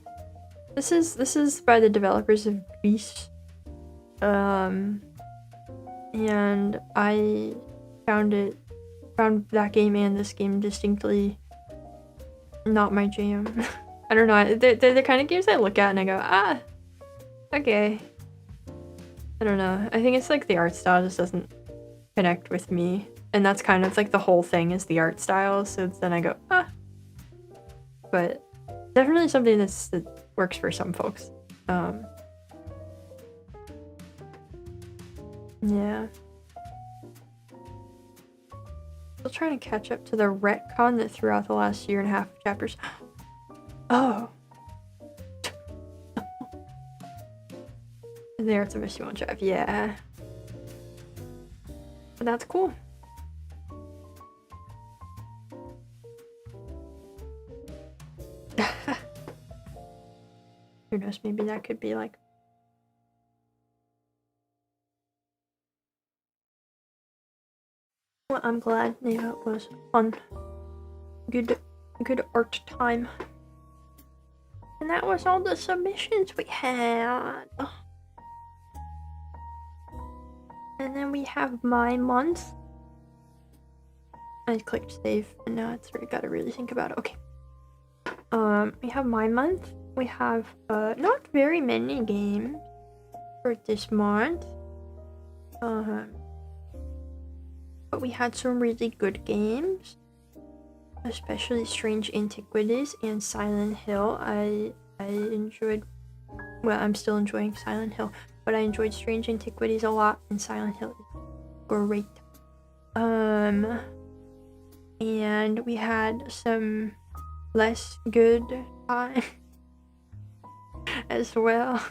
This is by the developers of Grease. And I found that game and this game distinctly not my jam. I don't know. They're the kind of games I look at and I go, okay. I don't know. I think it's like the art style just doesn't connect with me. And that's kind of like the whole thing is the art style. So then I go, But definitely something that works for some folks. Yeah. Still trying to catch up to the retcon that threw out the last year and a half of chapters. Oh. There, it's a Missy One Chap. Yeah. But that's cool. Who knows? Maybe that could be like. Well, I'm glad. Yeah, it was fun. Good art time. And that was all the submissions we had. And then we have my month. I clicked save, and now it's gotta really think about it. Okay. We have my month. We have not very many games for this month. But we had some really good games. Especially Strange Antiquities and Silent Hill. I enjoyed, well, I'm still enjoying Silent Hill, but I enjoyed Strange Antiquities a lot, and Silent Hill is great. And we had some less good time as well.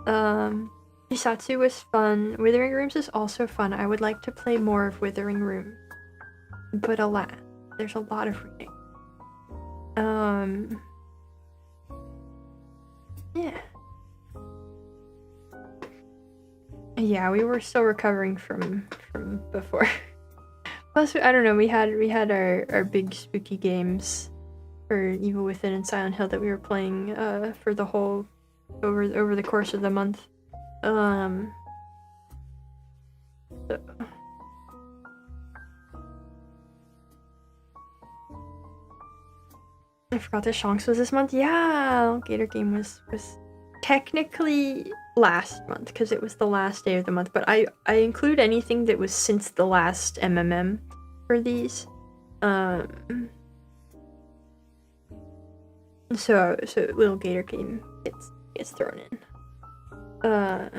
Bisatsu was fun. Withering Rooms is also fun. I would like to play more of Withering Rooms, but alas, there's a lot of reading. Yeah, we were still recovering from before. Plus, I don't know. We had our big spooky games for Evil Within and Silent Hill that we were playing for the whole over the course of the month. So. I forgot that Shanks was this month. Yeah, Gator Game was technically last month because it was the last day of the month. But I include anything that was since the last MMM for these. So little Gator Game gets thrown in. I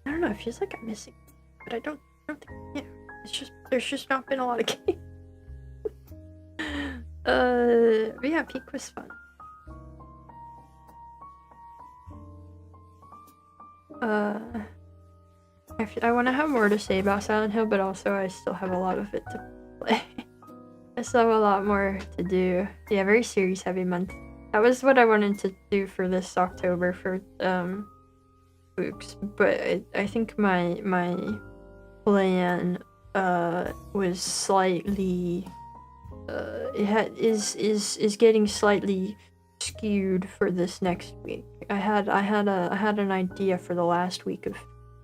don't know. It feels like I'm missing, but I don't think. Yeah, it's just there's just not been a lot of games. But yeah, Peak was fun. I want to have more to say about Silent Hill, but also I still have a lot of it to play. I still have a lot more to do. Yeah, very series heavy month. That was what I wanted to do for this October for books, but I think my plan was slightly is getting slightly skewed for this next week. I had an idea for the last week of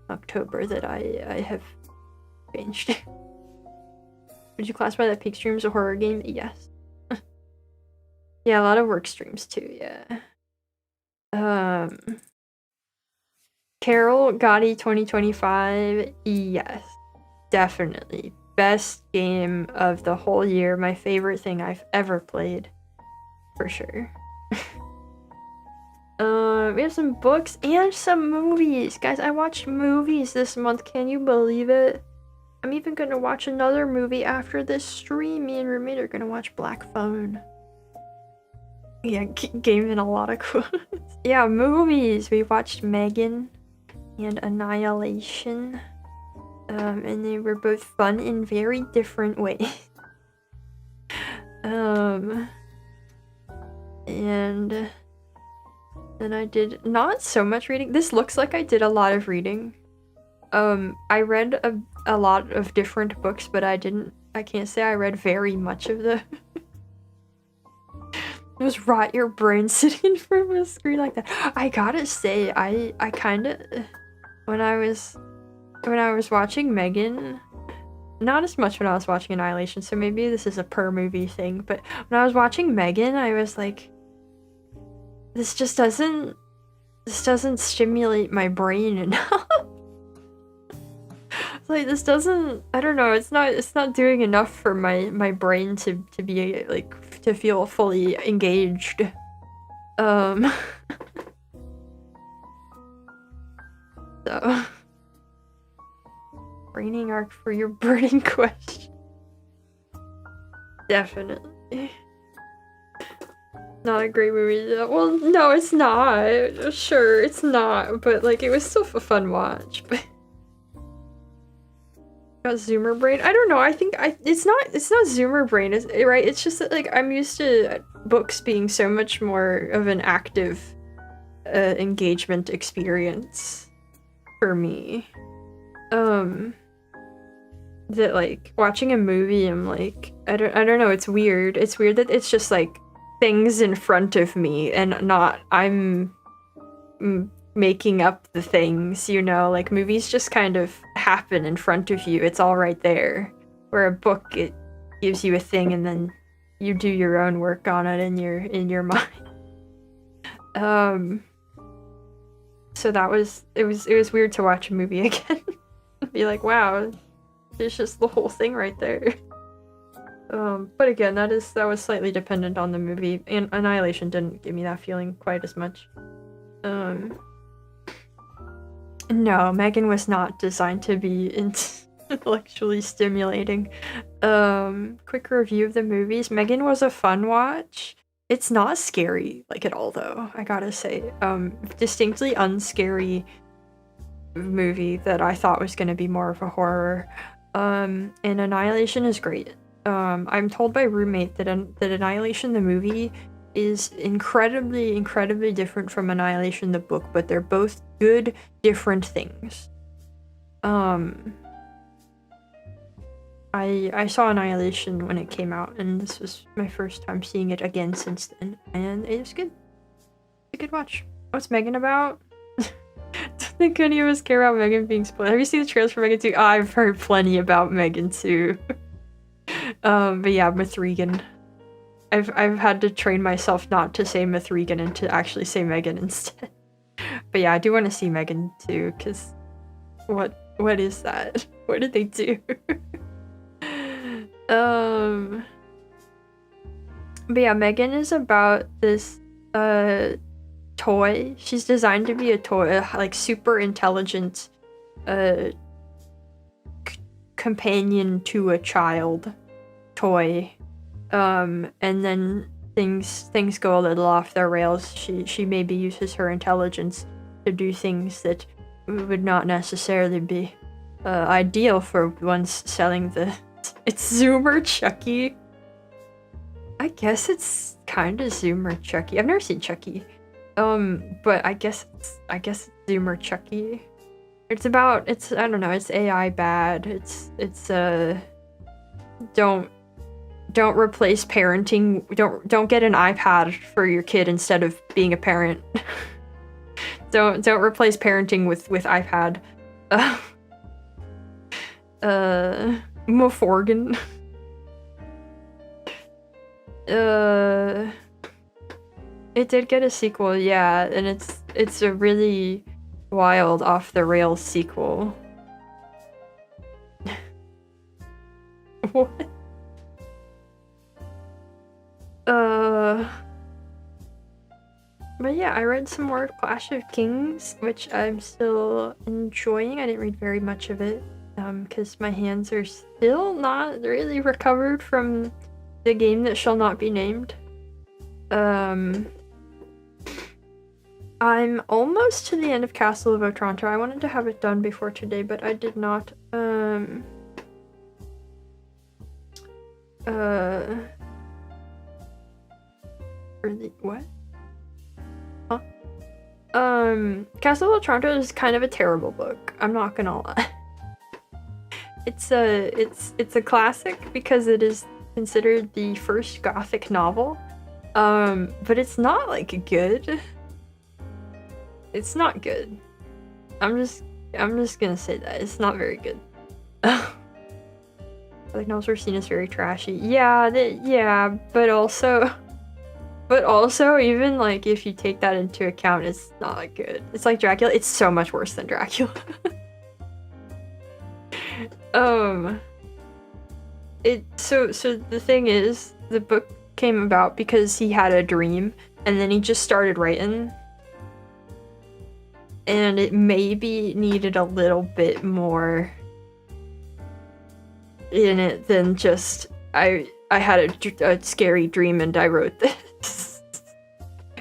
October that I have changed. Would you classify that Peak Stream as a horror game? Yes. Yeah, a lot of work streams too, yeah. Carol Gotti 2025, yes. Definitely. Best game of the whole year. My favorite thing I've ever played. For sure. We have some books and some movies. Guys, I watched movies this month. Can you believe it? I'm even gonna watch another movie after this stream. Me and roommate are gonna watch Black Phone. Yeah, gave in a lot of quotes. Yeah, movies. We watched Megan and Annihilation. And they were both fun in very different ways. And then I did not so much reading. This looks like I did a lot of reading. I read a lot of different books, but I can't say I read very much of them. Just rot your brain sitting in front of a screen like that. I gotta say, I kinda, when I was watching Megan, not as much when I was watching Annihilation, so maybe this is a per movie thing, but when I was watching Megan, I was like, this doesn't stimulate my brain enough. Like, this doesn't, I don't know, it's not doing enough for my brain to be, like, to feel fully engaged. So... Braining arc for your burning question. Definitely. Not a great movie. Well, no, it's not. Sure, it's not, but, like, it was still a fun watch. But got Zoomer brain. I don't know. I think it's not Zoomer brain, is it, right? It's just that, like, I'm used to books being so much more of an active engagement experience for me. That, like, watching a movie, I'm like, I don't know, it's weird. It's weird that it's just like things in front of me and not I'm making up the things, you know? Like, movies just kind of happen in front of you. It's all right there. Where a book, it gives you a thing and then you do your own work on it in your mind. So it was weird to watch a movie again. Be like, wow, there's just the whole thing right there. But again, that was slightly dependent on the movie, and Annihilation didn't give me that feeling quite as much. No, Megan was not designed to be intellectually stimulating. Quick review of the movies. Megan was a fun watch. It's not scary, like, at all, though, I gotta say. Distinctly unscary movie that I thought was gonna be more of a horror. And Annihilation is great. I'm told by roommate that Annihilation the movie is incredibly, incredibly different from Annihilation the book, but they're both good, different things. I saw Annihilation when it came out, and this was my first time seeing it again since then, and it was good. It's a good watch. What's Megan about? Don't think any of us care about Megan being spoiled. Have you seen the trailers for Megan 2? I've heard plenty about Megan 2. But yeah, Mithrigan. I've had to train myself not to say Mithrigan and to actually say Megan instead. But yeah, I do want to see Megan 2, because what is that? What did they do? But yeah, Megan is about this toy. She's designed to be a toy, like super intelligent companion to a child toy. And then things go a little off their rails. She maybe uses her intelligence to do things that would not necessarily be ideal for one's selling the... It's Zoomer Chucky. I guess it's kind of Zoomer Chucky. I've never seen Chucky. But I guess it's Zoomer Chucky. I don't know, it's AI bad. It's don't replace parenting. Don't get an iPad for your kid instead of being a parent. Don't replace parenting with iPad. Moforgan. It did get a sequel, yeah, and it's a really wild off the rails sequel. What? But yeah, I read some more of Clash of Kings, which I'm still enjoying. I didn't read very much of it. because my hands are still not really recovered from the game that shall not be named. I'm almost to the end of Castle of Otranto. I wanted to have it done before today, but I did not. What? Huh? Castle of Otranto is kind of a terrible book. I'm not gonna lie. It's a classic because it is considered the first Gothic novel. But it's not like good. It's not good. I'm just gonna say that it's not very good. Like novels were seen as very trashy. Yeah, but also even like if you take that into account, it's not good. It's like Dracula. It's so much worse than Dracula. So the thing is, the book came about because he had a dream, and then he just started writing. And it maybe needed a little bit more in it than just, I had a scary dream and I wrote this.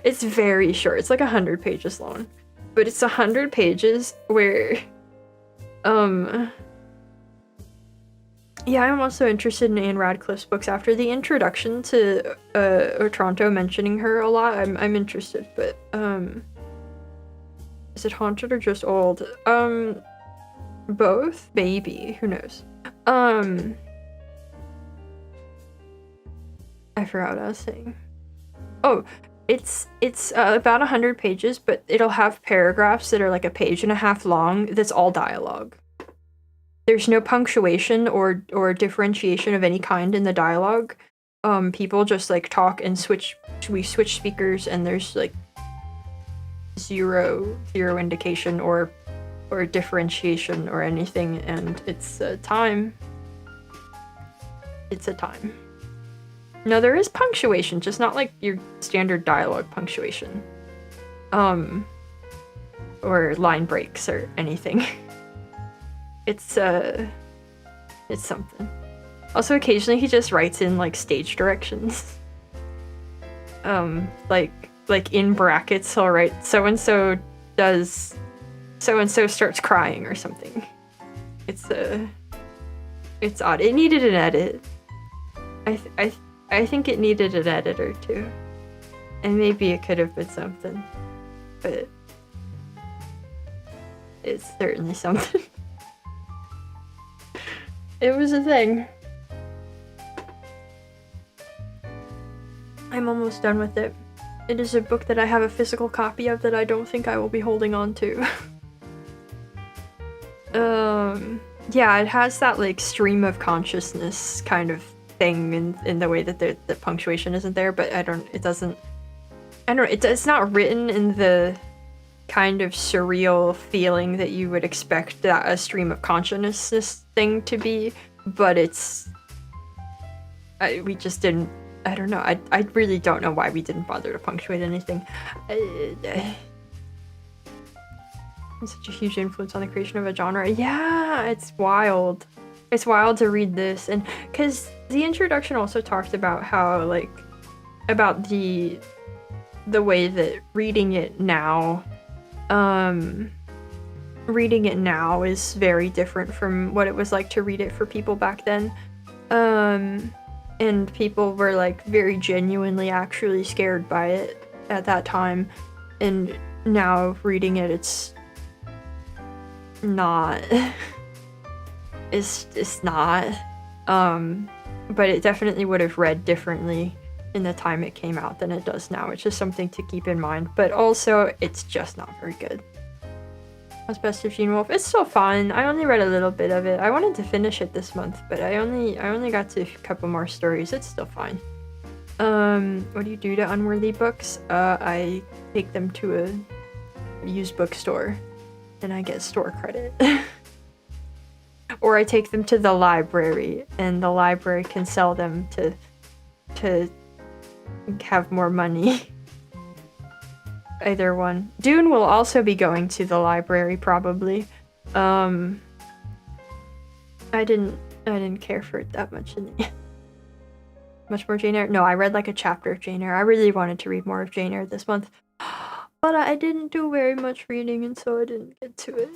It's very short. It's like 100 pages long. But it's 100 pages where, yeah, I'm also interested in Anne Radcliffe's books. After the introduction to Otranto mentioning her a lot, I'm interested, but, is it haunted or just old? Both? Maybe. Who knows? I forgot what I was saying. Oh, it's about 100 pages, but it'll have paragraphs that are like a page and a half long that's all dialogue. There's no punctuation or differentiation of any kind in the dialogue. People just like talk and we switch speakers, and there's like zero indication or differentiation or anything, and it's a time. No, there is punctuation, just not like your standard dialogue punctuation. Or line breaks or anything. It's something. Also, occasionally he just writes in like stage directions. Like in brackets, he'll write so-and-so does so-and-so starts crying or something. It's odd. It needed an edit. I think it needed an edit or two. And maybe it could have been something. But it's certainly something. It was a thing. I'm almost done with it. It is a book that I have a physical copy of that I don't think I will be holding on to. Yeah, it has that like stream of consciousness kind of thing in the way that the punctuation isn't there, but it's not written in the kind of surreal feeling that you would expect that a stream of consciousness thing to be, but we just didn't. I don't know. I really don't know why we didn't bother to punctuate anything. It's such a huge influence on the creation of a genre. Yeah, it's wild. It's wild to read this, and because the introduction also talked about how about the way that reading it now is very different from what it was like to read it for people back then. And people were like very genuinely actually scared by it at that time, and now reading it, it's not. It's not. But it definitely would have read differently in the time it came out than it does now, which is something to keep in mind. But also, it's just not very good. What's Best of Gene Wolfe? It's still fun. I only read a little bit of it. I wanted to finish it this month, but I only got to a couple more stories. It's still fine. What do you do to unworthy books? I take them to a used bookstore, and I get store credit. Or I take them to the library, and the library can sell them to have more money. Either one. Dune will also be going to the library, probably. I didn't care for it that much in the end. Much more Jane Eyre? No, I read like a chapter of Jane Eyre. I really wanted to read more of Jane Eyre this month. But I didn't do very much reading, and so I didn't get to it.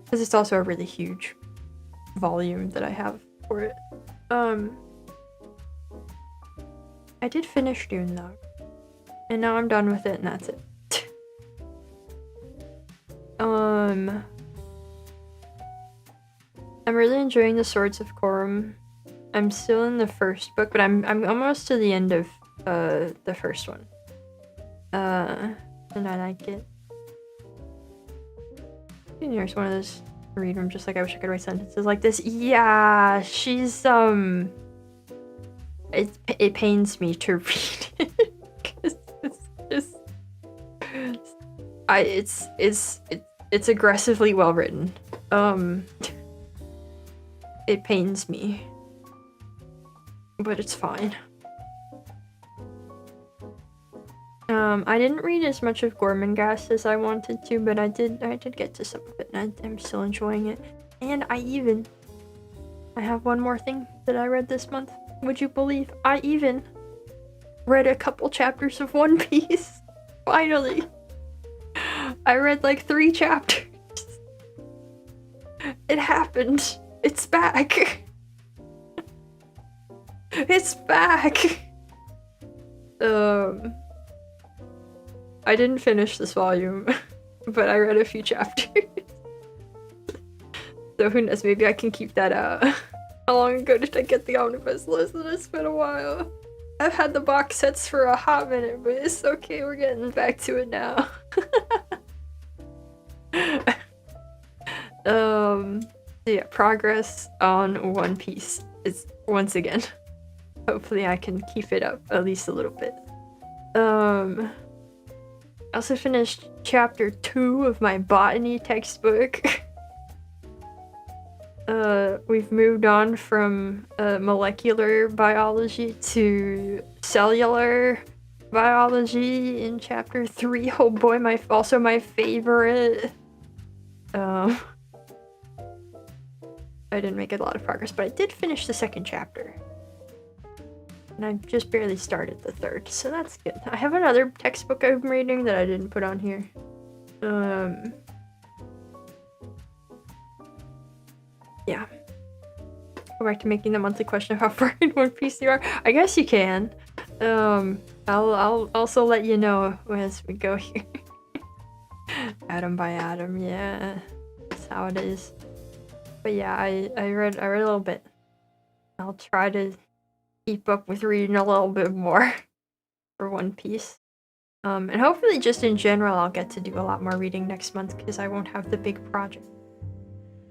Because it's also a really huge volume that I have for it. I did finish Dune though. And now I'm done with it, and that's it. I'm really enjoying the Swords of Corum. I'm still in the first book, but I'm almost to the end of the first one. And I like it. Here's one of those read them just like I wish I could write sentences like this. Yeah, she's it pains me to read it because it's aggressively well written. It pains me, but it's fine. I didn't read as much of Gormenghast as I wanted to, but I did get to some of it, and I'm still enjoying it. And I have one more thing that I read this month. Would you believe I even read a couple chapters of One Piece? Finally! I read like 3 chapters. It happened. It's back. It's back. I didn't finish this volume, but I read a few chapters. So who knows, maybe I can keep that out. How long ago did I get the omnibus list? It's been a while. I've had the box sets for a hot minute, but it's okay, we're getting back to it now. So yeah, progress on One Piece is once again. Hopefully I can keep it up at least a little bit. I also finished chapter 2 of my botany textbook. We've moved on from molecular biology to cellular biology in chapter 3. Oh boy, also my favorite. I didn't make a lot of progress, but I did finish the 2nd chapter. And I just barely started the 3rd, so that's good. I have another textbook I'm reading that I didn't put on here. Yeah. Go back to making the monthly question of how far in One Piece you are. I guess you can. I'll also let you know as we go here. Atom by atom, yeah. That's how it is. But yeah, I read a little bit. I'll try to keep up with reading a little bit more for One Piece. And hopefully just in general I'll get to do a lot more reading next month because I won't have the big project.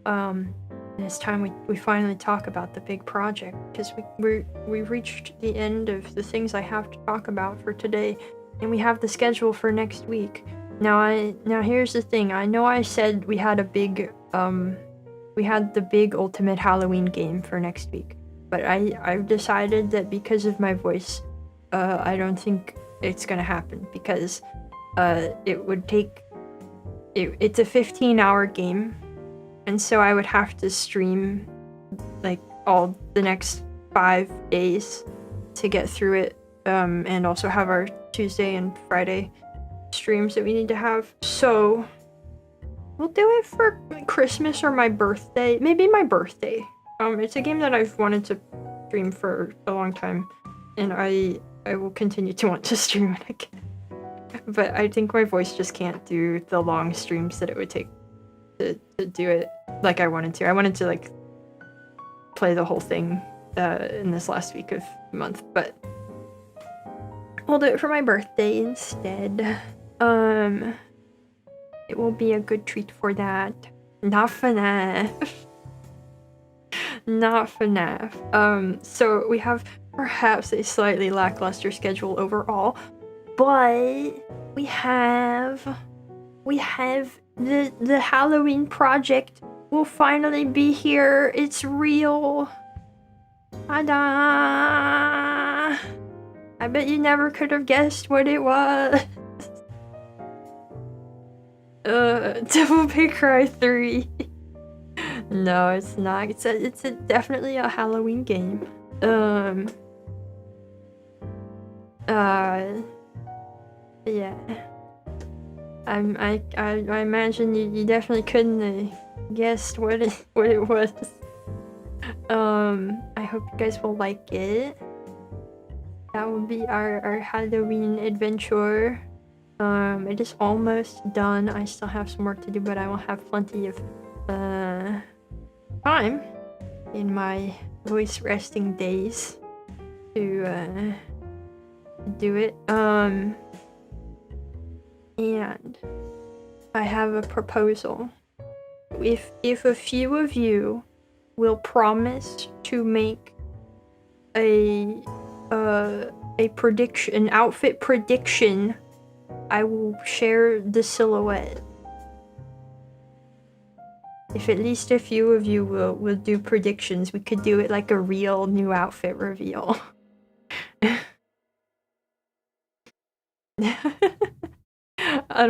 And it's time we finally talk about the big project because we've reached the end of the things I have to talk about for today, and we have the schedule for next week. Now here's the thing. I know I said we had the big ultimate Halloween game for next week, but I've decided that because of my voice, I don't think it's gonna happen because it would take it's a 15-hour game, and so I would have to stream like all the next 5 days to get through it, and also have our Tuesday and Friday streams that we need to have. So we'll do it for Christmas or my birthday. Maybe my birthday. It's a game that I've wanted to stream for a long time, and I will continue to want to stream it again. But I think my voice just can't do the long streams that it would take to do it like I wanted to. I wanted to like play the whole thing in this last week of the month, but we'll do it for my birthday instead. It will be a good treat for that. Not FNAF. Not FNAF. So we have perhaps a slightly lackluster schedule overall, but we have the Halloween project will finally be here. It's real. Ta-da! I bet you never could have guessed what it was. Devil May Cry 3. No, it's not. It's definitely a Halloween game. Yeah. I imagine you definitely couldn't have guessed what it was. I hope you guys will like it. That will be our Halloween adventure. It is almost done. I still have some work to do, but I will have plenty of time in my voice resting days to do it. And I have a proposal. If a few of you will promise to make an outfit prediction, I will share the silhouette. If at least a few of you will do predictions, we could do it like a real new outfit reveal. I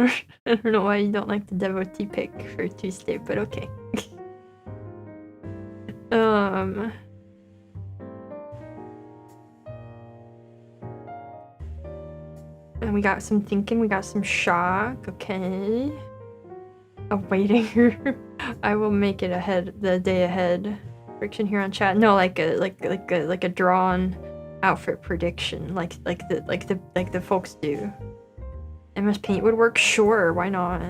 don't know why you don't like the devotee pick for Tuesday, but okay. And we got some thinking, we got some shock, okay. Awaiting her. I will make it the day ahead. Prediction here on chat. No, like a drawn outfit prediction, like the folks do. MS Paint would work, sure, why not?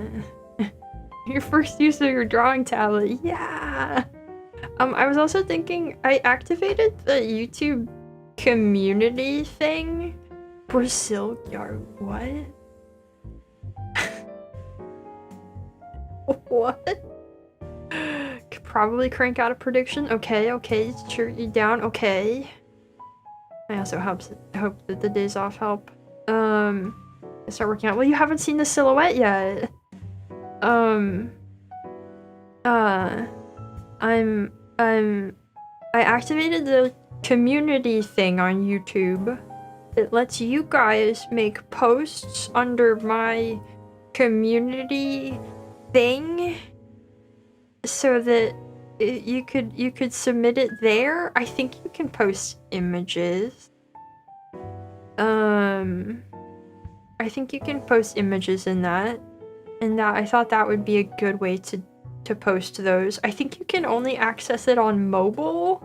Your first use of your drawing tablet, yeah. I was also thinking I activated the YouTube community thing. Brazil yard, what? What? Could probably crank out a prediction. Okay, sure, you down, okay. I also hope that the days off help. Start working out. Well, you haven't seen the silhouette yet. I activated the community thing on YouTube. It lets you guys make posts under my community thing so that you could submit it there. I think you can post images. I think you can post images in that. And that I thought that would be a good way to post those. I think you can only access it on mobile.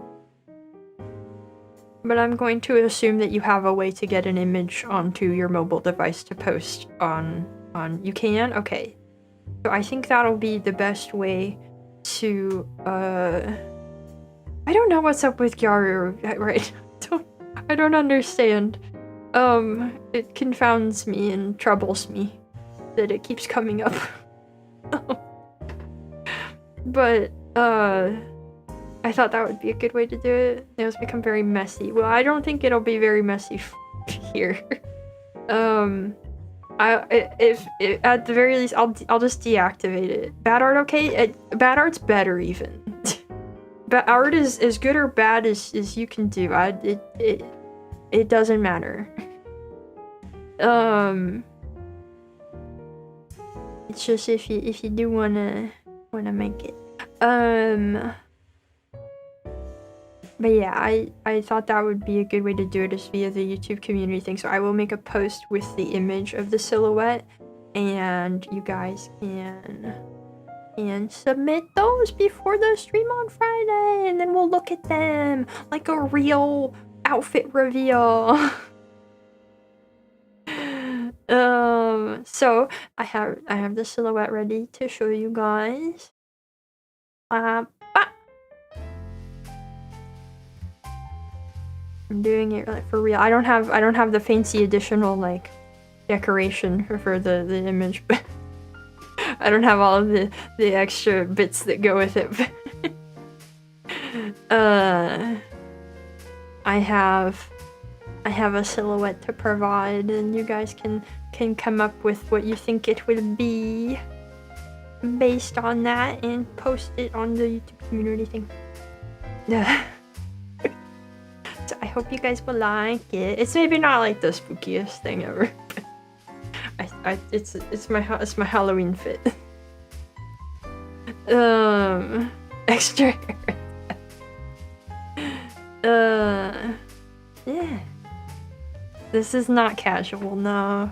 But I'm going to assume that you have a way to get an image onto your mobile device to post on you can? Okay. So I think that'll be the best way to I don't know what's up with Gyaru, right? I don't understand. It confounds me and troubles me that it keeps coming up. But, I thought that would be a good way to do it. Nails become very messy. Well, I don't think it'll be very messy here. If at the very least, I'll just deactivate it. Bad art, okay? Bad art's better, even. Bad art is as good or bad as you can do. It doesn't matter. It's just if you do wanna make it. But yeah, I thought that would be a good way to do it is via the YouTube community thing. So I will make a post with the image of the silhouette, and you guys can submit those before the stream on Friday, and then we'll look at them like a real outfit reveal. So I have the silhouette ready to show you guys. I'm doing it like for real. I don't have the fancy additional like decoration for the image, but I don't have all of the extra bits that go with it. I have a silhouette to provide, and you guys can come up with what you think it will be based on that and post it on the YouTube community thing. So I hope you guys will like it. It's maybe not like the spookiest thing ever, but it's my Halloween fit. Extra hair. Yeah. This is not casual, no.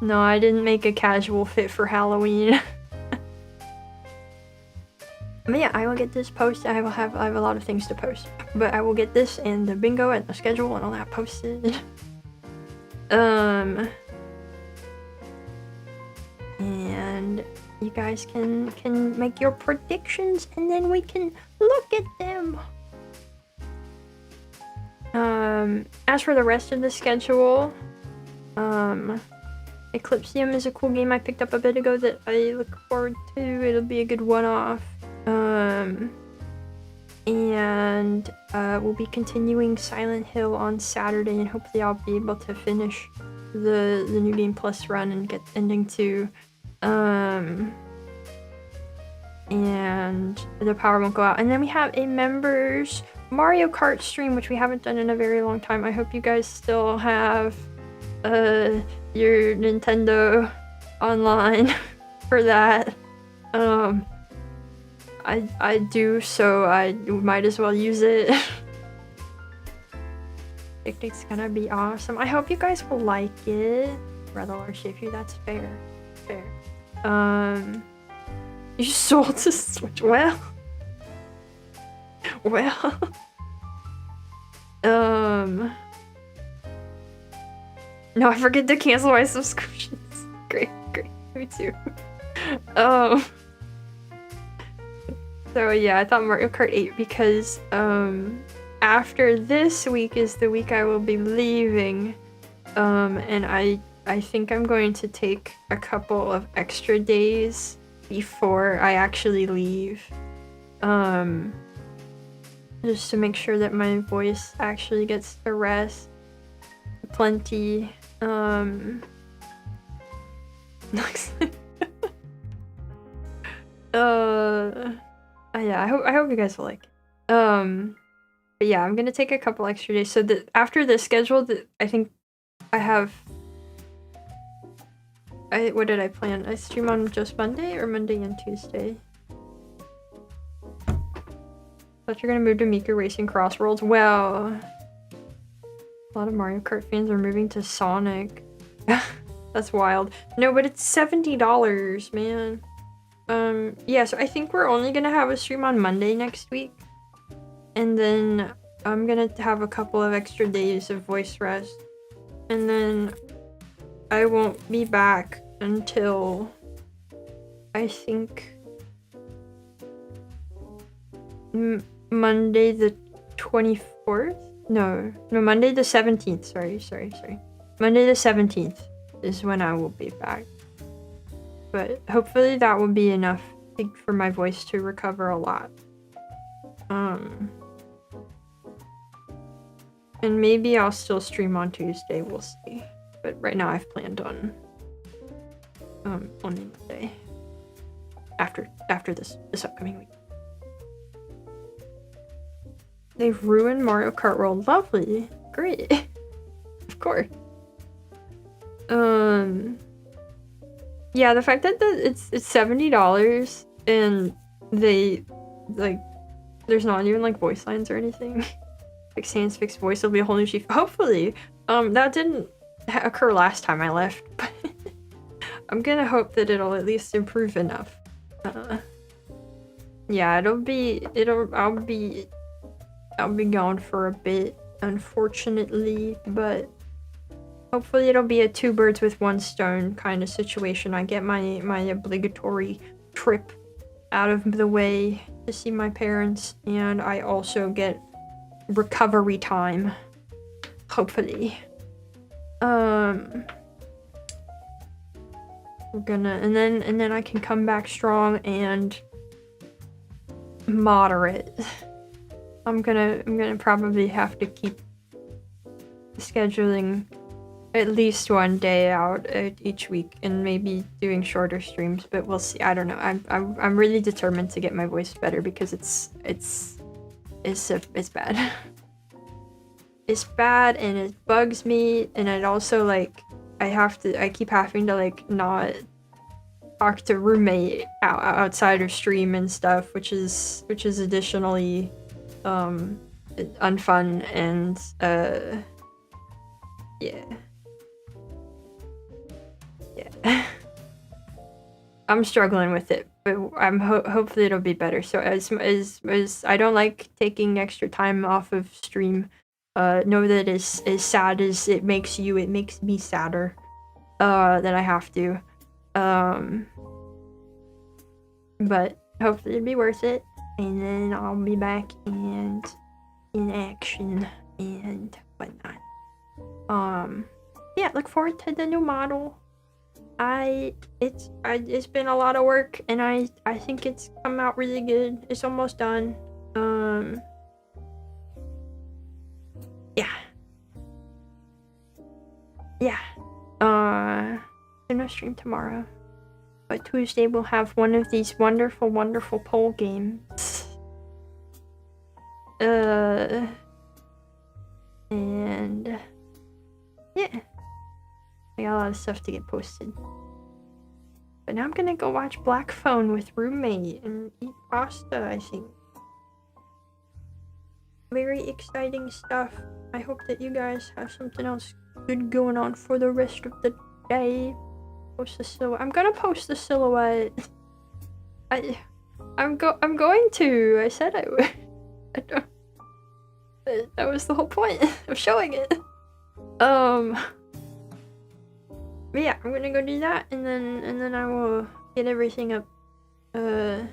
No, I didn't make a casual fit for Halloween. But yeah, I will get this posted. I have a lot of things to post. But I will get this and the bingo and the schedule and all that posted. And you guys can make your predictions and then we can look at them. As for the rest of the schedule, Eclipsium is a cool game I picked up a bit ago that I look forward to. It'll be a good one-off. And we'll be continuing Silent Hill on Saturday, and hopefully I'll be able to finish the New Game Plus run and get ending 2. And the power won't go out. And then we have a members Mario Kart stream, which we haven't done in a very long time. I hope you guys still have your Nintendo online for that. I do, so I might as well use it. It's gonna be awesome. I hope you guys will like it. Rather large if you, that's fair. Fair. You sold the Switch. Well. No, I forget to cancel my subscriptions. Great. Me too. So yeah, I thought Mario Kart 8 because after this week is the week I will be leaving, and I think I'm going to take a couple of extra days before I actually leave, just to make sure that my voice actually gets the rest plenty. Yeah, I hope you guys will like it. But yeah, I'm gonna take a couple extra days. So that after the schedule, I think I have. What did I plan? I stream on just Monday or Monday and Tuesday. Thought you're gonna move to Mika Racing Crossworlds. Well, a lot of Mario Kart fans are moving to Sonic. That's wild. No, but it's $70, man. Yeah, so I think we're only gonna have a stream on Monday next week. And then I'm gonna have a couple of extra days of voice rest. And then I won't be back until I think Monday the 24th? No, Monday the 17th. Sorry. Monday the 17th is when I will be back. But hopefully that will be enough for my voice to recover a lot. And maybe I'll still stream on Tuesday, we'll see. But right now I've planned on Monday. After this upcoming week. They've ruined Mario Kart World. Lovely. Great. Of course. Yeah, the fact that it's $70 and they there's not even like voice lines or anything. Like Sans fixed voice will be a whole new chief. Hopefully. That didn't occur last time I left, but I'm gonna hope that it'll at least improve enough. Yeah, I'll be gone for a bit, unfortunately, but hopefully it'll be a two birds with one stone kind of situation. I get my obligatory trip out of the way to see my parents, and I also get recovery time, hopefully. We're gonna and then I can come back strong and moderate. I'm gonna probably have to keep scheduling at least one day out each week and maybe doing shorter streams, but we'll see. I don't know. I'm really determined to get my voice better because it's bad. It's bad and it bugs me, and it also like I keep having to like not talk to roommate outside of stream and stuff, which is additionally unfun and yeah. I'm struggling with it, but I'm hopefully it'll be better. So as I don't like taking extra time off of stream. Know that as sad as it makes you, it makes me sadder. That I have to. But hopefully it'll be worth it, and then I'll be back and in action and whatnot. Yeah, look forward to the new model. It's been a lot of work, and I think it's come out really good. It's almost done. Yeah. No stream tomorrow, but Tuesday we'll have one of these wonderful poll games. And yeah, I got a lot of stuff to get posted. But now I'm gonna go watch Black Phone with roommate and eat pasta, I think. Very exciting stuff. I hope that you guys have something else good going on for the rest of the day. Post the silhouette. I'm gonna post the silhouette. I'm going to. I said I would. I don't. That was the whole point of showing it. But yeah, I'm gonna go do that, and then I will get everything up, and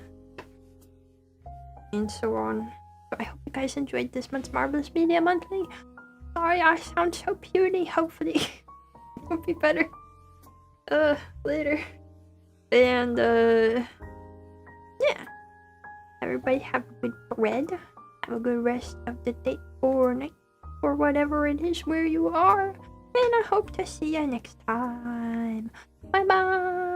so on. But I hope you guys enjoyed this month's Marvellous Media Monthly. Sorry I sound so puny. Hopefully it'll be better later. And yeah, everybody have a good bread. Have a good rest of the day or night or whatever it is where you are. And I hope to see you next time. Bye bye.